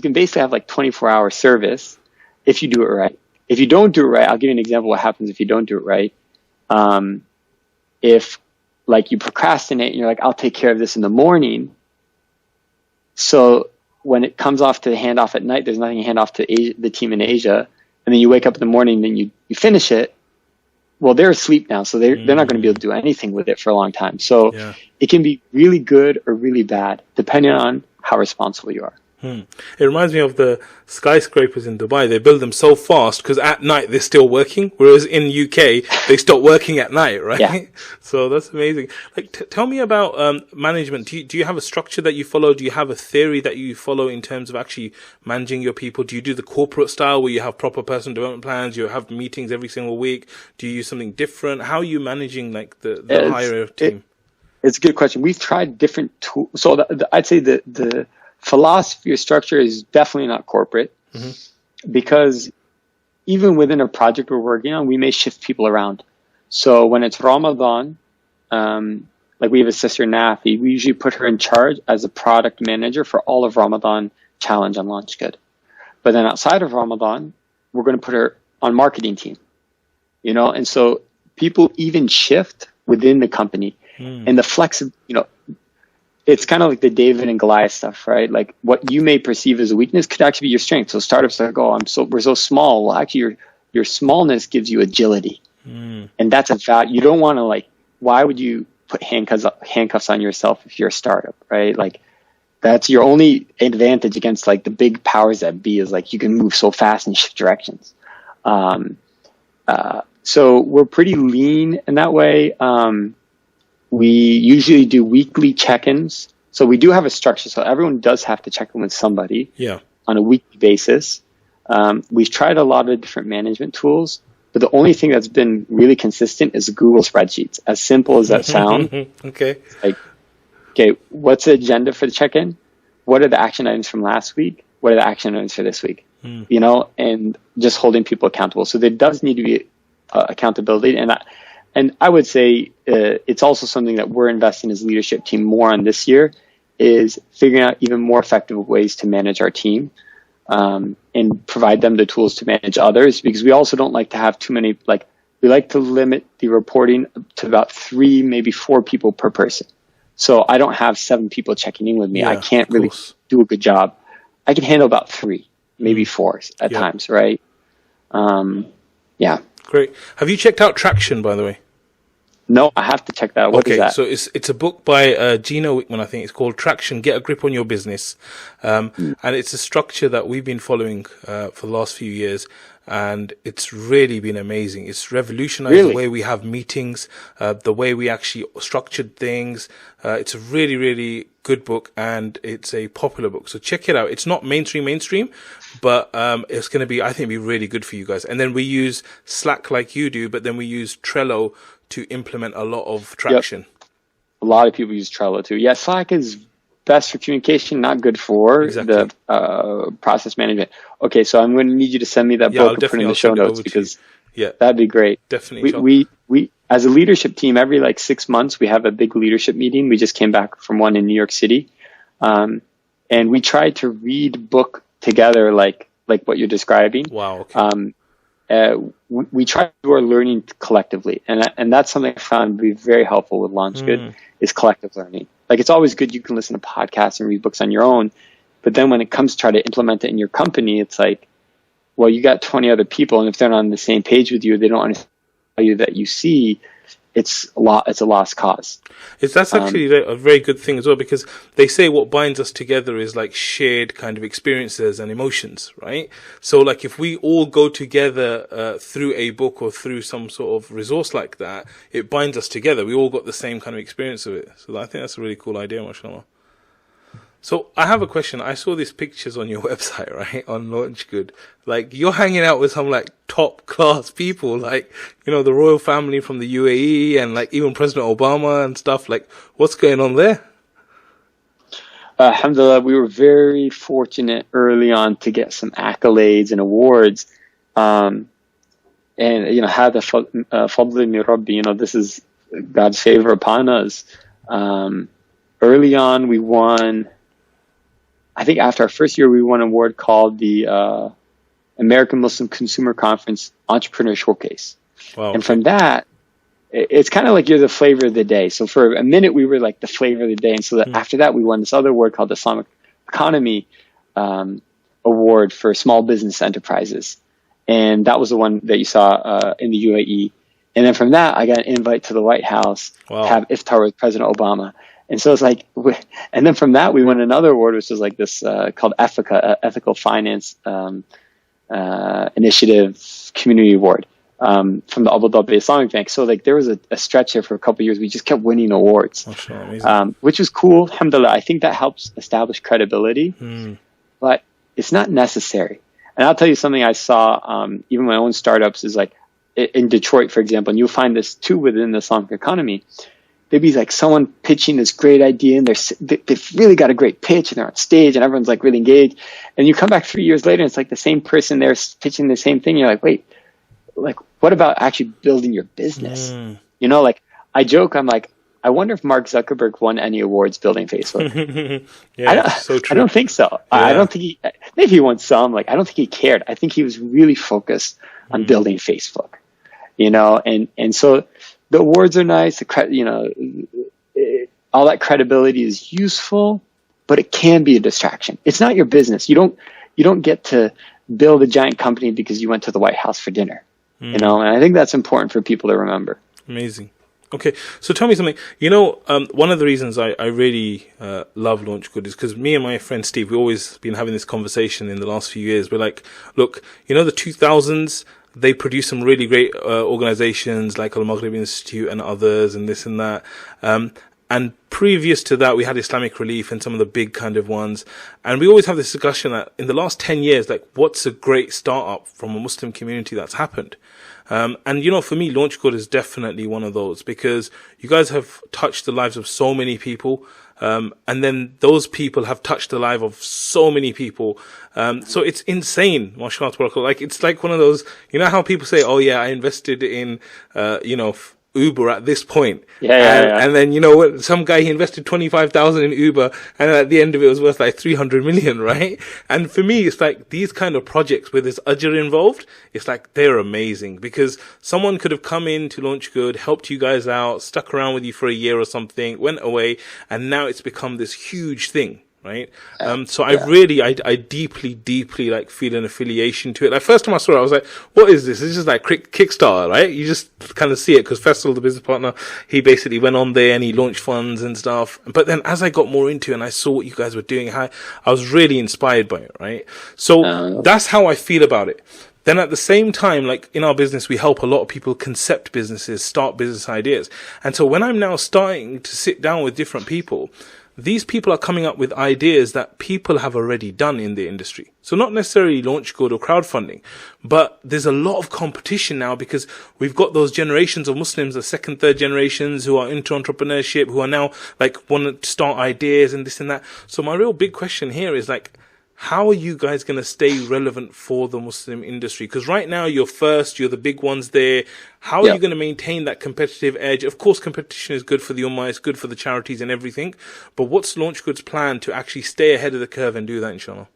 can basically have like 24-hour service if you do it right. If you don't do it right, I'll give you an example of what happens if you don't do it right. If, like, you procrastinate and you're like, I'll take care of this in the morning. So when it comes off to hand off at night, there's nothing to hand off to the team in Asia. And then you wake up in the morning and you finish it. Well, they're asleep now, so they're not going to be able to do anything with it for a long time. So it can be really good or really bad, depending on how responsible you are. It reminds me of the skyscrapers in Dubai. They build them so fast because at night they're still working, whereas in UK they stop working at night, right? Yeah. So that's amazing. Like, tell me about management. Do you have a structure that you follow? Do you have a theory that you follow in terms of actually managing your people? Do you do the corporate style where you have proper personal development plans? You have meetings every single week? Do you use something different? How are you managing, like, the higher team? It's a good question. We've tried different tools. So I'd say the philosophy or structure is definitely not corporate, because even within a project we're working on, we may shift people around. So when it's Ramadan, like, we have a sister, Nafi, we usually put her in charge as a product manager for all of Ramadan challenge on LaunchGood. But then outside of Ramadan, we're going to put her on marketing team, and so people even shift within the company. And the it's kind of like the David and Goliath stuff, right? Like, what you may perceive as a weakness could actually be your strength. So startups are like, we're so small. Well, actually, your smallness gives you agility, and that's a value. You don't want to, like, why would you put handcuffs on yourself if you're a startup, right? Like, that's your only advantage against, like, the big powers that be, is, like, you can move so fast and shift directions. So we're pretty lean in that way. We usually do weekly check-ins. So we do have a structure. So everyone does have to check in with somebody on a weekly basis. We've tried a lot of different management tools, but the only thing that's been really consistent is Google spreadsheets. As simple as that sounds. Okay. Like, okay, what's the agenda for the check-in? What are the action items from last week? What are the action items for this week? You know, and just holding people accountable. So there does need to be accountability. And I would say it's also something that we're investing as a leadership team more on this year, is figuring out even more effective ways to manage our team, and provide them the tools to manage others, because we also don't like to have too many, like, we like to limit the reporting to about 3, maybe 4 people per person. So I don't have 7 people checking in with me. I can't really do a good job. I can handle about 3, maybe 4 at times, right? Yeah. Great. Have you checked out Traction, by the way? No, I have to check that out. What is that? So it's a book by Gino Wickman, I think. It's called Traction, Get a Grip on Your Business. And it's a structure that we've been following for the last few years. And it's really been amazing. It's revolutionized the way we have meetings, the way we actually structured things. It's a really, really good book, and it's a popular book. So check it out. It's not mainstream, but it's going to be, I think, be really good for you guys. And then we use Slack like you do, but then we use Trello to implement a lot of Traction. Yep. A lot of people use Trello too. Yeah, Slack is best for communication, not good for the process management. Okay, so I'm going to need you to send me that book and put it in the show notes, because that'd be great. Definitely. We as a leadership team, every like 6 months, we have a big leadership meeting. We just came back from one in New York City. And we try to read book together, like what you're describing. Wow. Okay. We try to do our learning collectively. And that's something I found to be very helpful with LaunchGood, is collective learning. Like, it's always good, you can listen to podcasts and read books on your own, but then when it comes to try to implement it in your company, it's like, well, you got 20 other people, and if they're not on the same page with you, they don't understand the value that you see, it's a lost cause. That's actually a very good thing as well, because they say what binds us together is like shared kind of experiences and emotions, right? So like if we all go together through a book or through some sort of resource like that, it binds us together. We all got the same kind of experience of it. So I think that's a really cool idea, mashallah. So I have a question. I saw these pictures on your website, right, on LaunchGood. Like, you're hanging out with some like top class people, like, you know, the royal family from the UAE, and like even President Obama and stuff. Like, what's going on there? Alhamdulillah, we were very fortunate early on to get some accolades and awards. And, you know, had the fadl min Rabbi, you know, this is God's favor upon us. Early on, we won, I think after our first year, we won an award called the American Muslim Consumer Conference Entrepreneur Showcase. Wow. And from that, it's kind of like you're the flavor of the day. So for a minute, we were like the flavor of the day. And so after that, we won this other award called the Islamic Economy Award for Small Business Enterprises. And that was the one that you saw in the UAE. And then from that, I got an invite to the White House to have iftar with President Obama. And so it's like, and then from that, we won another award, which was like this called EFICA, Ethical Finance Initiative Community Award from the Abu Dhabi Islamic Bank. So like there was a stretch here for a couple of years. We just kept winning awards, which was cool. Alhamdulillah. I think that helps establish credibility, but it's not necessary. And I'll tell you something I saw, even my own startups, is like in Detroit, for example, and you'll find this too within the Islamic economy. There'd be like someone pitching this great idea, and they've really got a great pitch, and they're on stage, and everyone's like really engaged. And you come back 3 years later, and it's like the same person there pitching the same thing. You're like, wait, like what about actually building your business? You know, like I joke, I'm like, I wonder if Mark Zuckerberg won any awards building Facebook. So true. I don't think so. I don't think maybe he won some. Like I don't think he cared. I think he was really focused on building Facebook. You know, and so. The awards are nice, you know, all that credibility is useful, but it can be a distraction. It's not your business. You don't get to build a giant company because you went to the White House for dinner, you know, and I think that's important for people to remember. Amazing. Okay, so tell me something. You know, one of the reasons I really love LaunchGood is because me and my friend Steve, we've always been having this conversation in the last few years. We're like, look, you know, the 2000s, they produce some really great organizations like Al-Maghrib Institute and others and this and that. And previous to that, we had Islamic Relief and some of the big kind of ones. And we always have this discussion that in the last 10 years, like, what's a great startup from a Muslim community that's happened? And, for me, LaunchGood is definitely one of those, because you guys have touched the lives of so many people. And then those people have touched the life of so many people. So it's insane, mashallah tabarakallah. Like, it's like one of those, how people say, oh yeah, I invested in, Uber at this point. And then, some guy, he invested 25,000 in Uber, and at the end of it was worth like 300 million, right? And for me, it's like these kind of projects where there's ajr involved, it's like they're amazing, because someone could have come in to LaunchGood, helped you guys out, stuck around with you for a year or something, went away, and now it's become this huge thing. Right. So I deeply like feel an affiliation to it. Like, first time I saw it, I was like, what is this? It's just like Kickstarter, right? You just kind of see it because Faisal, the business partner, he basically went on there and he launched funds and stuff. But then as I got more into it and I saw what you guys were doing, I was really inspired by it. Right. So that's how I feel about it. Then at the same time, like in our business, we help a lot of people concept businesses, start business ideas. And so when I'm now starting to sit down with different people, these people are coming up with ideas that people have already done in the industry. So not necessarily LaunchGood or crowdfunding, but there's a lot of competition now, because we've got those generations of Muslims, the second, third generations, who are into entrepreneurship, who are now like want to start ideas and this and that. So my real big question here is like, how are you guys going to stay relevant for the Muslim industry? Because right now you're the big ones there. How are you going to maintain that competitive edge? Of course, competition is good for the ummah, it's good for the charities and everything. But what's LaunchGood's plan to actually stay ahead of the curve and do that, inshallah?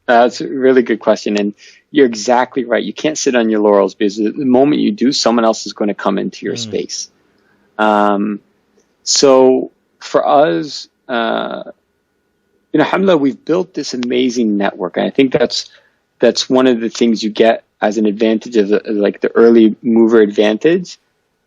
That's a really good question. And you're exactly right. You can't sit on your laurels, because the moment you do, someone else is going to come into your space. So for us, alhamdulillah, we've built this amazing network. And I think that's one of the things you get as an advantage of the early mover advantage.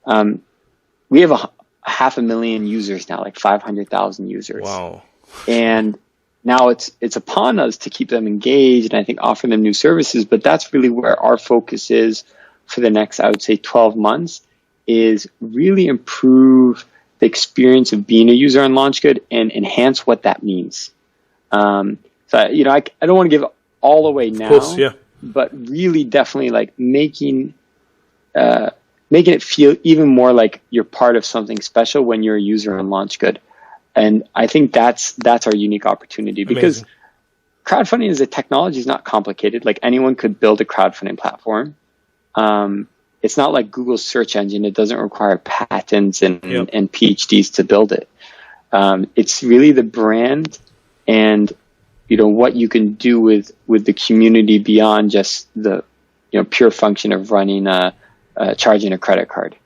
We have 500,000 users now, like 500,000 users. Wow. And now it's upon us to keep them engaged and I think offer them new services. But that's really where our focus is for the next, I would say, 12 months, is really improve the experience of being a user on LaunchGood and enhance what that means. So, I don't want to give all away now, of course, yeah, but really definitely like making it feel even more like you're part of something special when you're a user on LaunchGood. And I think that's our unique opportunity, because crowdfunding as a technology is not complicated. Like, anyone could build a crowdfunding platform. It's not like Google's search engine. It doesn't require patents and PhDs to build it. It's really the brand and what you can do with the community beyond just the pure function of running charging a credit card.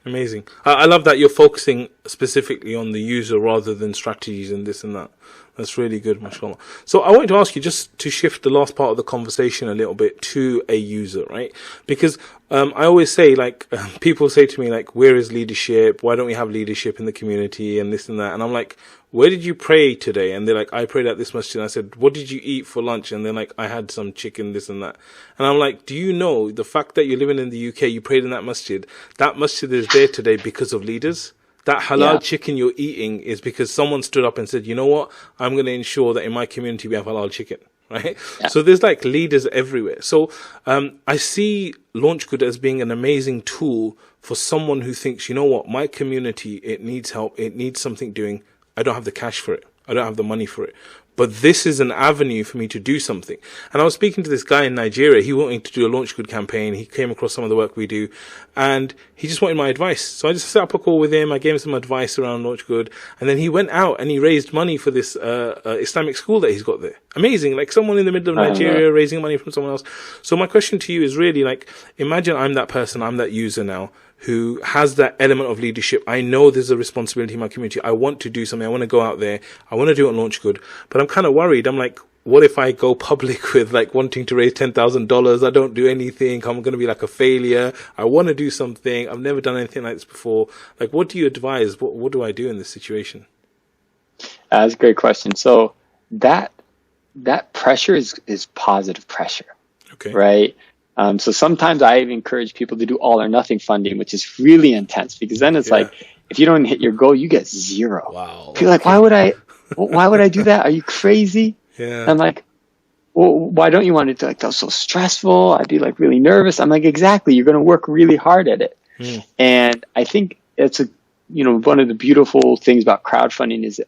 Amazing. I love that you're focusing specifically on the user rather than strategies and this and that. That's really good, mashallah. So I wanted to ask you, just to shift the last part of the conversation a little bit to a user, right? Because I always say, like, people say to me, like, where is leadership? Why don't we have leadership in the community and this and that? And I'm like, where did you pray today? And they're like, I prayed at this masjid. And I said, what did you eat for lunch? And they're like, I had some chicken, this and that. And I'm like, do you know the fact that you're living in the UK, you prayed in that masjid is there today because of leaders? That halal chicken you're eating is because someone stood up and said, you know what? I'm going to ensure that in my community we have halal chicken, right? Yeah. So there's like leaders everywhere. So I see LaunchGood as being an amazing tool for someone who thinks, you know what? My community, it needs help. It needs something doing. I don't have the cash for it. I don't have the money for it. But this is an avenue for me to do something. And I was speaking to this guy in Nigeria. He wanted to do a LaunchGood campaign. He came across some of the work we do, and he just wanted my advice. So I just set up a call with him. I gave him some advice around LaunchGood, and then he went out and he raised money for this Islamic school that he's got there. Amazing. Like, someone in the middle of Nigeria raising money from someone else. So my question to you is really, like, imagine I'm that person, I'm that user now, who has that element of leadership. I know there's a responsibility in my community. I want to do something. I want to go out there. I want to do it on LaunchGood. But I'm kind of worried. I'm like, what if I go public with like wanting to raise $10,000? I don't do anything. I'm going to be like a failure. I want to do something. I've never done anything like this before. Like, what do you advise? What do I do in this situation? That's a great question. So that pressure is positive pressure. Okay. Right? So sometimes I encourage people to do all or nothing funding, which is really intense, because then it's like, if you don't hit your goal, you get zero. Wow. People are like, why would I do that? Are you crazy? Yeah. I'm like, well, why don't you want to do like, that was so stressful. I'd be like really nervous. I'm like, exactly. You're going to work really hard at it. And I think it's one of the beautiful things about crowdfunding is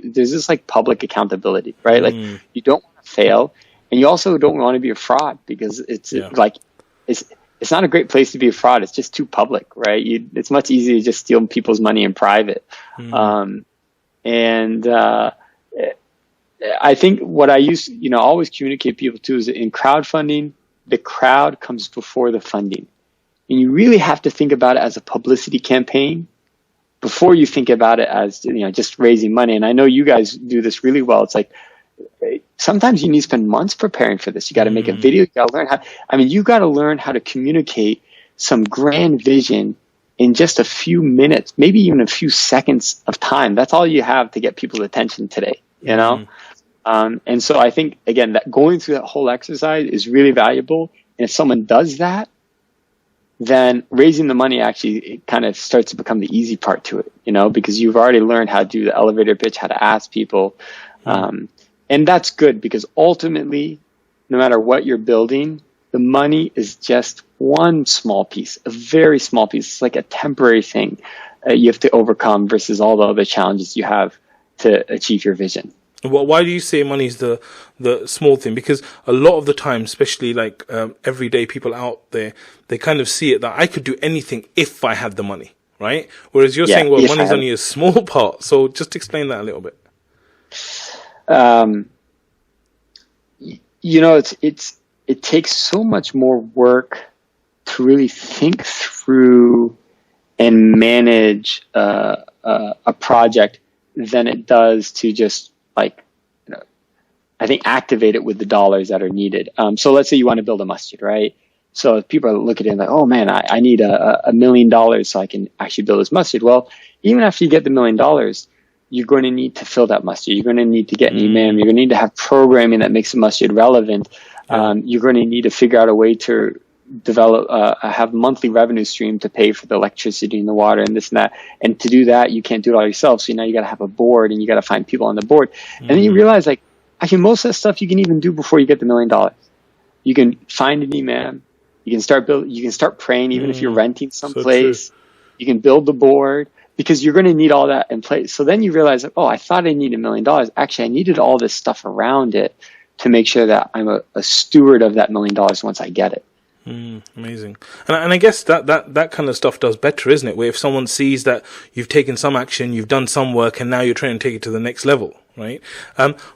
there's this like public accountability, right? Like you don't want to fail, and you also don't want to be a fraud, because it's not a great place to be a fraud. It's just too public, right? It's much easier to just steal people's money in private. I think what I always communicate people to is that in crowdfunding, the crowd comes before the funding. And you really have to think about it as a publicity campaign before you think about it as, just raising money. And I know you guys do this really well. It's like, sometimes you need to spend months preparing for this. You got to make a video. You got to learn you got to learn how to communicate some grand vision in just a few minutes, maybe even a few seconds of time. That's all you have to get people's attention today, And so I think, again, that going through that whole exercise is really valuable. And if someone does that, then raising the money actually kind of starts to become the easy part to it, because you've already learned how to do the elevator pitch, how to ask people. And that's good, because ultimately, no matter what you're building, the money is just one small piece, a very small piece. It's like a temporary thing you have to overcome versus all the other challenges you have to achieve your vision. Why do you say money is the small thing? Because a lot of the time, especially like everyday people out there, they kind of see it that I could do anything if I had the money, right? Whereas you're saying, well, money's only a small part. So just explain that a little bit. It takes so much more work to really think through and manage a project than it does to just I think activate it with the dollars that are needed. So let's say you want to build a masjid, right? So if people are looking at it like, oh man, I need $1 million so I can actually build this masjid. Well, even after you get the $1 million, you're going to need to fill that masjid. You're going to need to get an imam. You're going to need to have programming that makes the masjid relevant. You're going to need to figure out a way to develop, have monthly revenue stream to pay for the electricity and the water and this and that. And to do that, you can't do it all yourself. So now you got to have a board, and you got to find people on the board. And then you realize, like, actually, most of that stuff you can even do before you get the $1 million. You can find an imam. You can start praying, even if you're renting someplace. So you can build the board, because you're going to need all that in place. So then you realize, oh, I thought I needed $1 million. Actually, I needed all this stuff around it to make sure that I'm a steward of that $1 million once I get it. Amazing. And I guess that kind of stuff does better, isn't it? Where if someone sees that you've taken some action, you've done some work, and now you're trying to take it to the next level, right?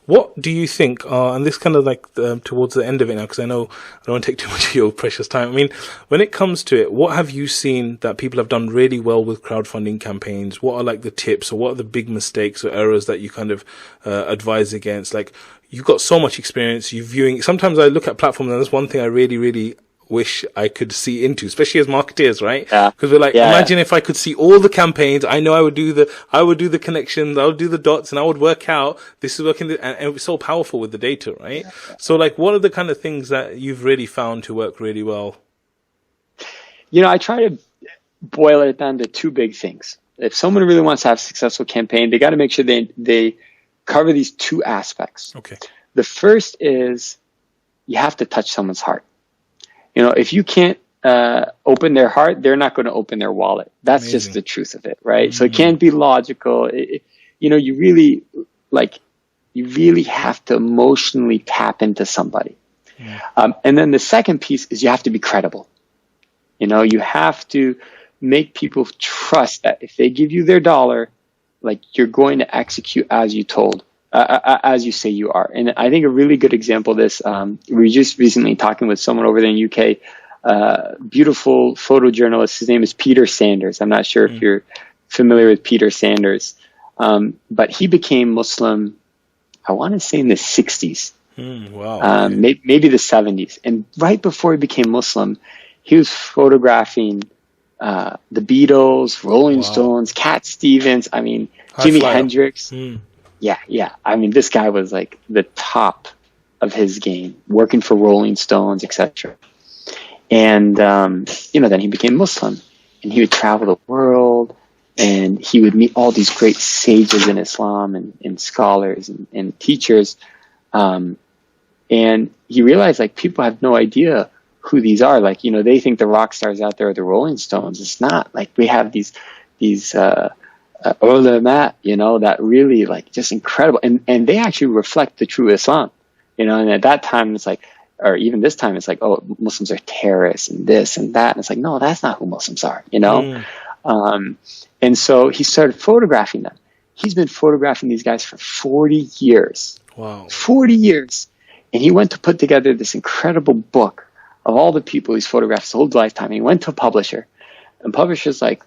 What do you think, and this kind of like towards the end of it now, because I know I don't want to take too much of your precious time. I mean, when it comes to it, what have you seen that people have done really well with crowdfunding campaigns? What are like the tips, or what are the big mistakes or errors that you kind of advise against? Like, you've got so much experience, you're viewing. Sometimes I look at platforms, and that's one thing I really, really wish I could see into, especially as marketeers, right? Because we're like, imagine if I could see all the campaigns. I know I would do the connections, I would do the dots, and I would work out this is working, and it was so powerful with the data, right? So like, what are the kind of things that you've really found to work really well? I try to boil it down to two big things. If someone really wants to have a successful campaign, they got to make sure they cover these two aspects. Okay. The first is you have to touch someone's heart. If you can't open their heart, they're not going to open their wallet. That's just the truth of it, right? So it can't be logical. You really have to emotionally tap into somebody. And then the second piece is you have to be credible. You have to make people trust that if they give you their dollar, like, you're going to execute as you told. As you say you are. And I think a really good example of this, we were just recently talking with someone over there in the UK, beautiful photojournalist. His name is Peter Sanders. I'm not sure if you're familiar with Peter Sanders, but he became Muslim, I want to say in the 60s, Wow. maybe the 70s. And right before he became Muslim, he was photographing the Beatles, Rolling Stones, Cat Stevens, Jimi Hendrix. Yeah. This guy was like the top of his game, working for Rolling Stones, etc. And, then he became Muslim, and he would travel the world, and he would meet all these great sages in Islam and scholars and teachers. And And he realized like people have no idea who these are. Like, you know, they think the rock stars out there are the Rolling Stones. It's not. Like, we have these ulama, you know, that really like just incredible. And they actually reflect the true Islam, you know, and at that time it's like, or even this time it's like, oh, Muslims are terrorists and this and that. And it's like, no, that's not who Muslims are, you know? And so he started photographing them. He's been photographing these guys for 40 years. Wow. 40 years. And he went to put together this incredible book of all the people he's photographed his whole lifetime. And he went to a publisher, and publisher's like,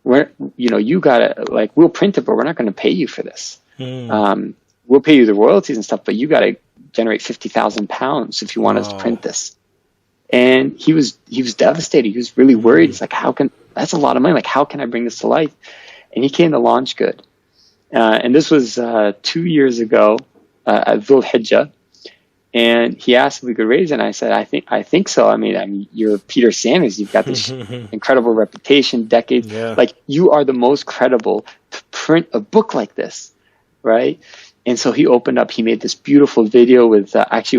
you gotta, like, we'll print it, but we're not going to pay you for this. We'll pay you the royalties and stuff, but you got to generate 50,000 pounds if you want us to print this. And he was devastated. He was really worried. It's like, that's a lot of money. Like, how can I bring this to life? And he came to LaunchGood. And this was 2 years ago at Dhul Hijjah. And he asked if we could raise it. And I said, I think so. I mean, you're Peter Sanders. You've got this incredible reputation, decades. Yeah. Like, you are the most credible to print a book like this, right? And so he opened up. He made this beautiful video with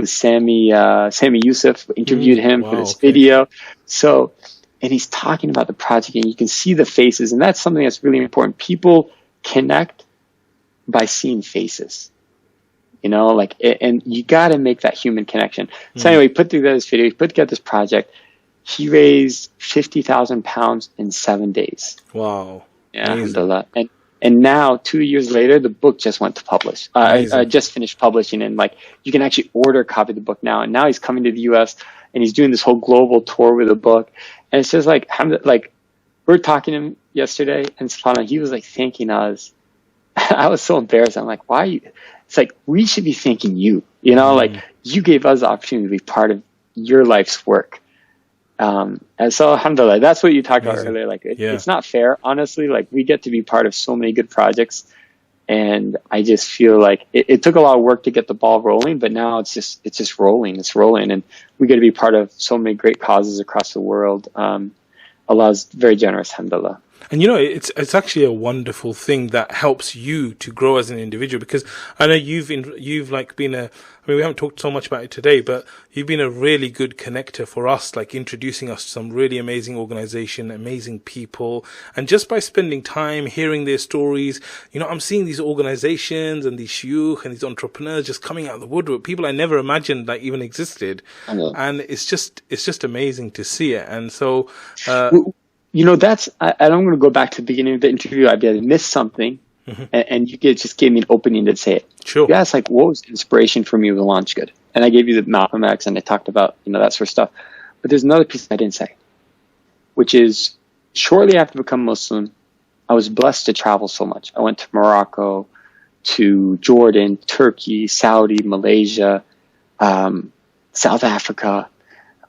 Sami Yusuf interviewed him for this video. So, and he's talking about the project, and you can see the faces, and that's something that's really important. People connect by seeing faces. You know, like, and you got to make that human connection. So anyway, he put together this video, he put together this project. He raised 50,000 pounds in 7 days. Wow. Yeah, alhamdulillah. And now, 2 years later, the book just went to publish. I just finished publishing, and like, you can actually order a copy of the book now. And now he's coming to the U.S. and he's doing this whole global tour with the book. And it's just like, we're talking to him yesterday, and subhanAllah, he was like thanking us. I was so embarrassed. I'm like, why are you? It's like, we should be thanking you, you know, like, you gave us the opportunity to be part of your life's work. And so, alhamdulillah, that's what you talked about earlier. Like, it's not fair, honestly. Like, we get to be part of so many good projects. And I just feel like it took a lot of work to get the ball rolling, but now it's just rolling. It's rolling. And we get to be part of so many great causes across the world. Allah's very generous, alhamdulillah. And you know, it's actually a wonderful thing that helps you to grow as an individual, because I know you've like been we haven't talked so much about it today, but you've been a really good connector for us, like introducing us to some really amazing organization, amazing people. And just by spending time hearing their stories, you know, I'm seeing these organizations and these shuyukh and these entrepreneurs just coming out of the woodwork, people I never imagined like even existed. And it's just amazing to see it. And so, you know, I don't want to go back to the beginning of the interview. I'd missed something, and you just gave me an opening to say it. Sure. You asked, like, what was inspiration for me with LaunchGood? And I gave you the Malcolm X, and I talked about, you know, that sort of stuff. But there's another piece I didn't say, which is shortly after becoming Muslim, I was blessed to travel so much. I went to Morocco, to Jordan, Turkey, Saudi, Malaysia, South Africa.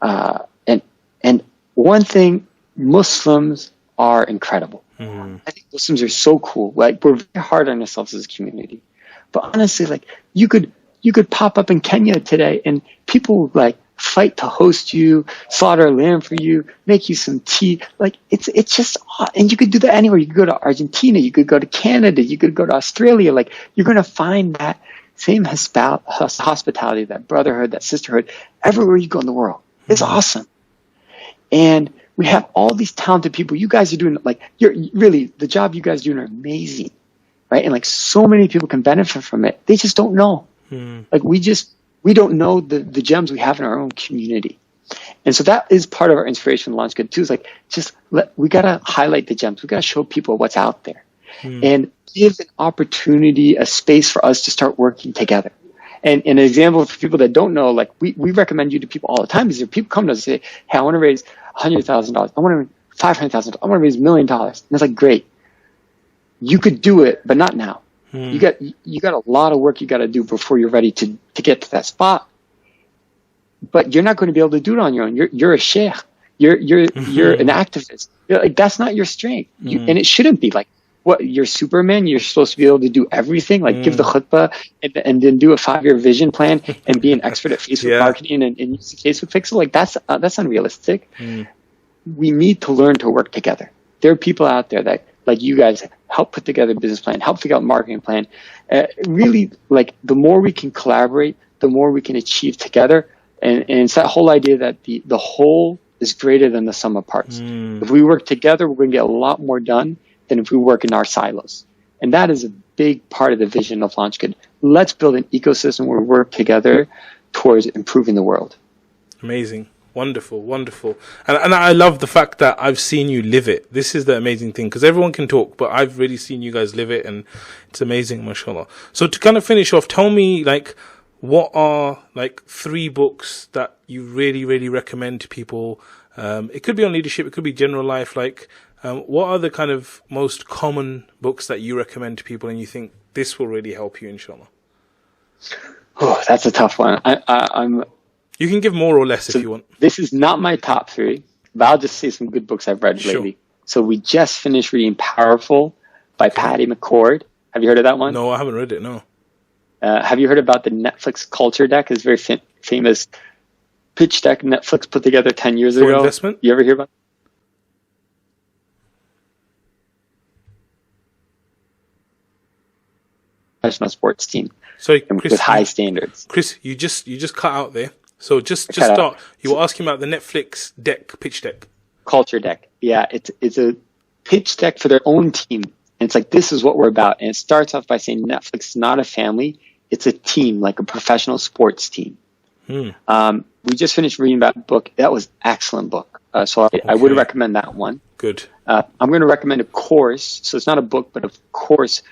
And one thing, Muslims are incredible. I think Muslims are so cool. Like, we're very hard on ourselves as a community. But honestly, like, you could pop up in Kenya today and people would like fight to host you, slaughter a lamb for you, make you some tea. Like, it's just, and you could do that anywhere. You could go to Argentina, you could go to Canada, you could go to Australia. Like, you're going to find that same hospitality, that brotherhood, that sisterhood, everywhere you go in the world. It's awesome. And we have all these talented people. You guys are doing, like, the job you guys are doing are amazing, right? And like, so many people can benefit from it. They just don't know. Like, we don't know the gems we have in our own community. And so that is part of our inspiration in LaunchGood too. Is like, we got to highlight the gems. We got to show people what's out there and give an opportunity, a space for us to start working together. And an example for people that don't know, like, we recommend you to people all the time. Because people come to us and say, hey, I want to raise $100,000. I want to raise $500,000. I want to raise $1 million. And it's like, great. You could do it, but not now. You got a lot of work you got to do before you're ready to get to that spot. But you're not going to be able to do it on your own. You're a sheikh. You're an activist. Like, that's not your strength. And it shouldn't be. Like, what, you're Superman? You're supposed to be able to do everything, like give the khutbah and then do a 5-year vision plan and be an expert at Facebook marketing and use the Facebook pixel. Like, that's unrealistic. We need to learn to work together. There are people out there that, like you guys, help put together a business plan, help figure out a marketing plan. Really, like, the more we can collaborate, the more we can achieve together. And it's that whole idea that the whole is greater than the sum of parts. If we work together, we're going to get a lot more done than if we work in our silos. And that is a big part of the vision of LaunchGood. Let's build an ecosystem where we work together towards improving the world. Amazing. Wonderful, wonderful. And I love the fact that I've seen you live it. This is the amazing thing, because everyone can talk, but I've really seen you guys live it, and it's amazing, mashallah. So to kind of finish off, tell me, like, what are, like, 3 books that you really, really recommend to people? It could be on leadership, it could be general life. Like, what are the kind of most common books that you recommend to people and you think this will really help you, inshallah? Oh, that's a tough one. I'm. You can give more or less if you want. This is not my top 3, but I'll just say some good books I've read lately. So we just finished reading Powerful by Patty McCord. Have you heard of that one? No, I haven't read it, no. Have you heard about the Netflix culture deck? It's a very famous pitch deck Netflix put together 10 years ago. Investment? You ever hear about it? Professional sports team. Sorry, Chris, with high standards. Chris, you just cut out there. So just start. You were asking about the Netflix pitch deck. Culture deck. Yeah, it's a pitch deck for their own team. And it's like, this is what we're about. And it starts off by saying Netflix is not a family. It's a team, like a professional sports team. We just finished reading that book. That was an excellent book. So I would recommend that one. Good. I'm going to recommend a course. So it's not a book, but a course.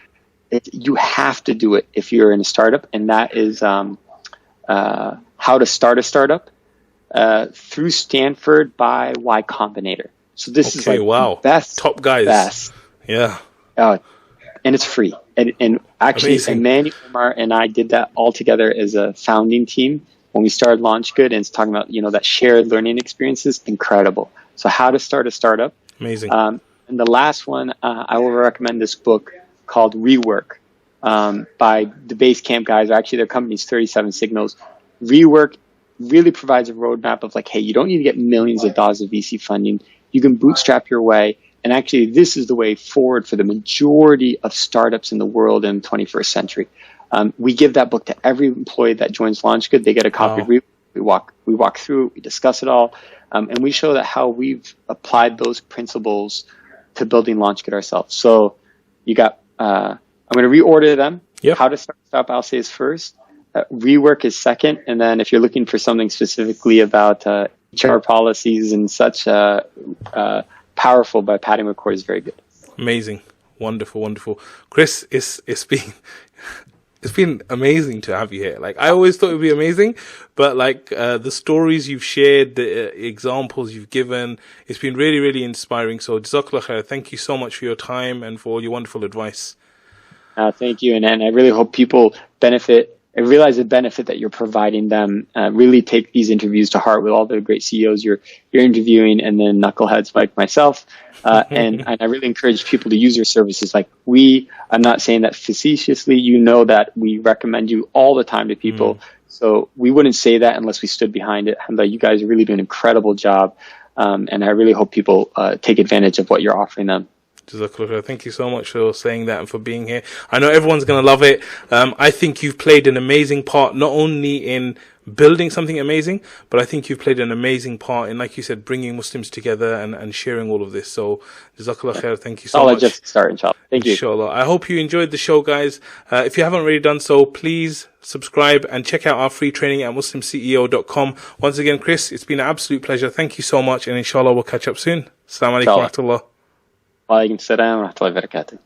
You have to do it if you're in a startup. And that is How to Start a Startup through Stanford by Y Combinator. So this is like best. Top guys. Best. Yeah. And it's free. And actually, Emmanuel Omar and I did that all together as a founding team when we started LaunchGood, and it's talking about, that shared learning experiences. Incredible. So How to Start a Startup. Amazing. And the last one, I will recommend this book called Rework by the Basecamp guys. Actually, their company's 37 Signals. Rework really provides a roadmap of like, hey, you don't need to get millions of dollars of VC funding. You can bootstrap your way. And actually, this is the way forward for the majority of startups in the world in the 21st century. We give that book to every employee that joins LaunchGood. They get a copy of Rework. We walk through it, we discuss it all, and we show that how we've applied those principles to building LaunchGood ourselves. So you got, I'm going to reorder them. Yep. How to Start a Startup, I'll say, is first. Rework is second. And then if you're looking for something specifically about HR policies and such, Powerful by Patty McCord is very good. Amazing. Wonderful, wonderful. Chris, it's been amazing to have you here. Like, I always thought it would be amazing, but like the stories you've shared, the examples you've given, it's been really, really inspiring. So Jazakallah khair. Thank you so much for your time and for all your wonderful advice. Thank you. And I really hope people benefit. I realize the benefit that you're providing them. Really take these interviews to heart with all the great CEOs you're interviewing, and then knuckleheads like myself. And I really encourage people to use your services. Like I'm not saying that facetiously. That we recommend you all the time to people. So we wouldn't say that unless we stood behind it. And you guys are really doing an incredible job. And I really hope people take advantage of what you're offering them. Thank you so much for saying that and for being here. I know everyone's going to love it. I think you've played an amazing part, not only in building something amazing, but I think you've played an amazing part in, like you said, bringing Muslims together and sharing all of this. So, Jazakallah khair. Thank you so much. I'll just start, inshallah. Thank you. Inshallah. I hope you enjoyed the show, guys. If you haven't already done so, please subscribe and check out our free training at muslimceo.com. Once again, Chris, it's been an absolute pleasure. Thank you so much. And inshallah, we'll catch up soon. Assalamu alaikum wa rahmatullah. Wa alaikum salam wa rahmatullahi wa barakatuh.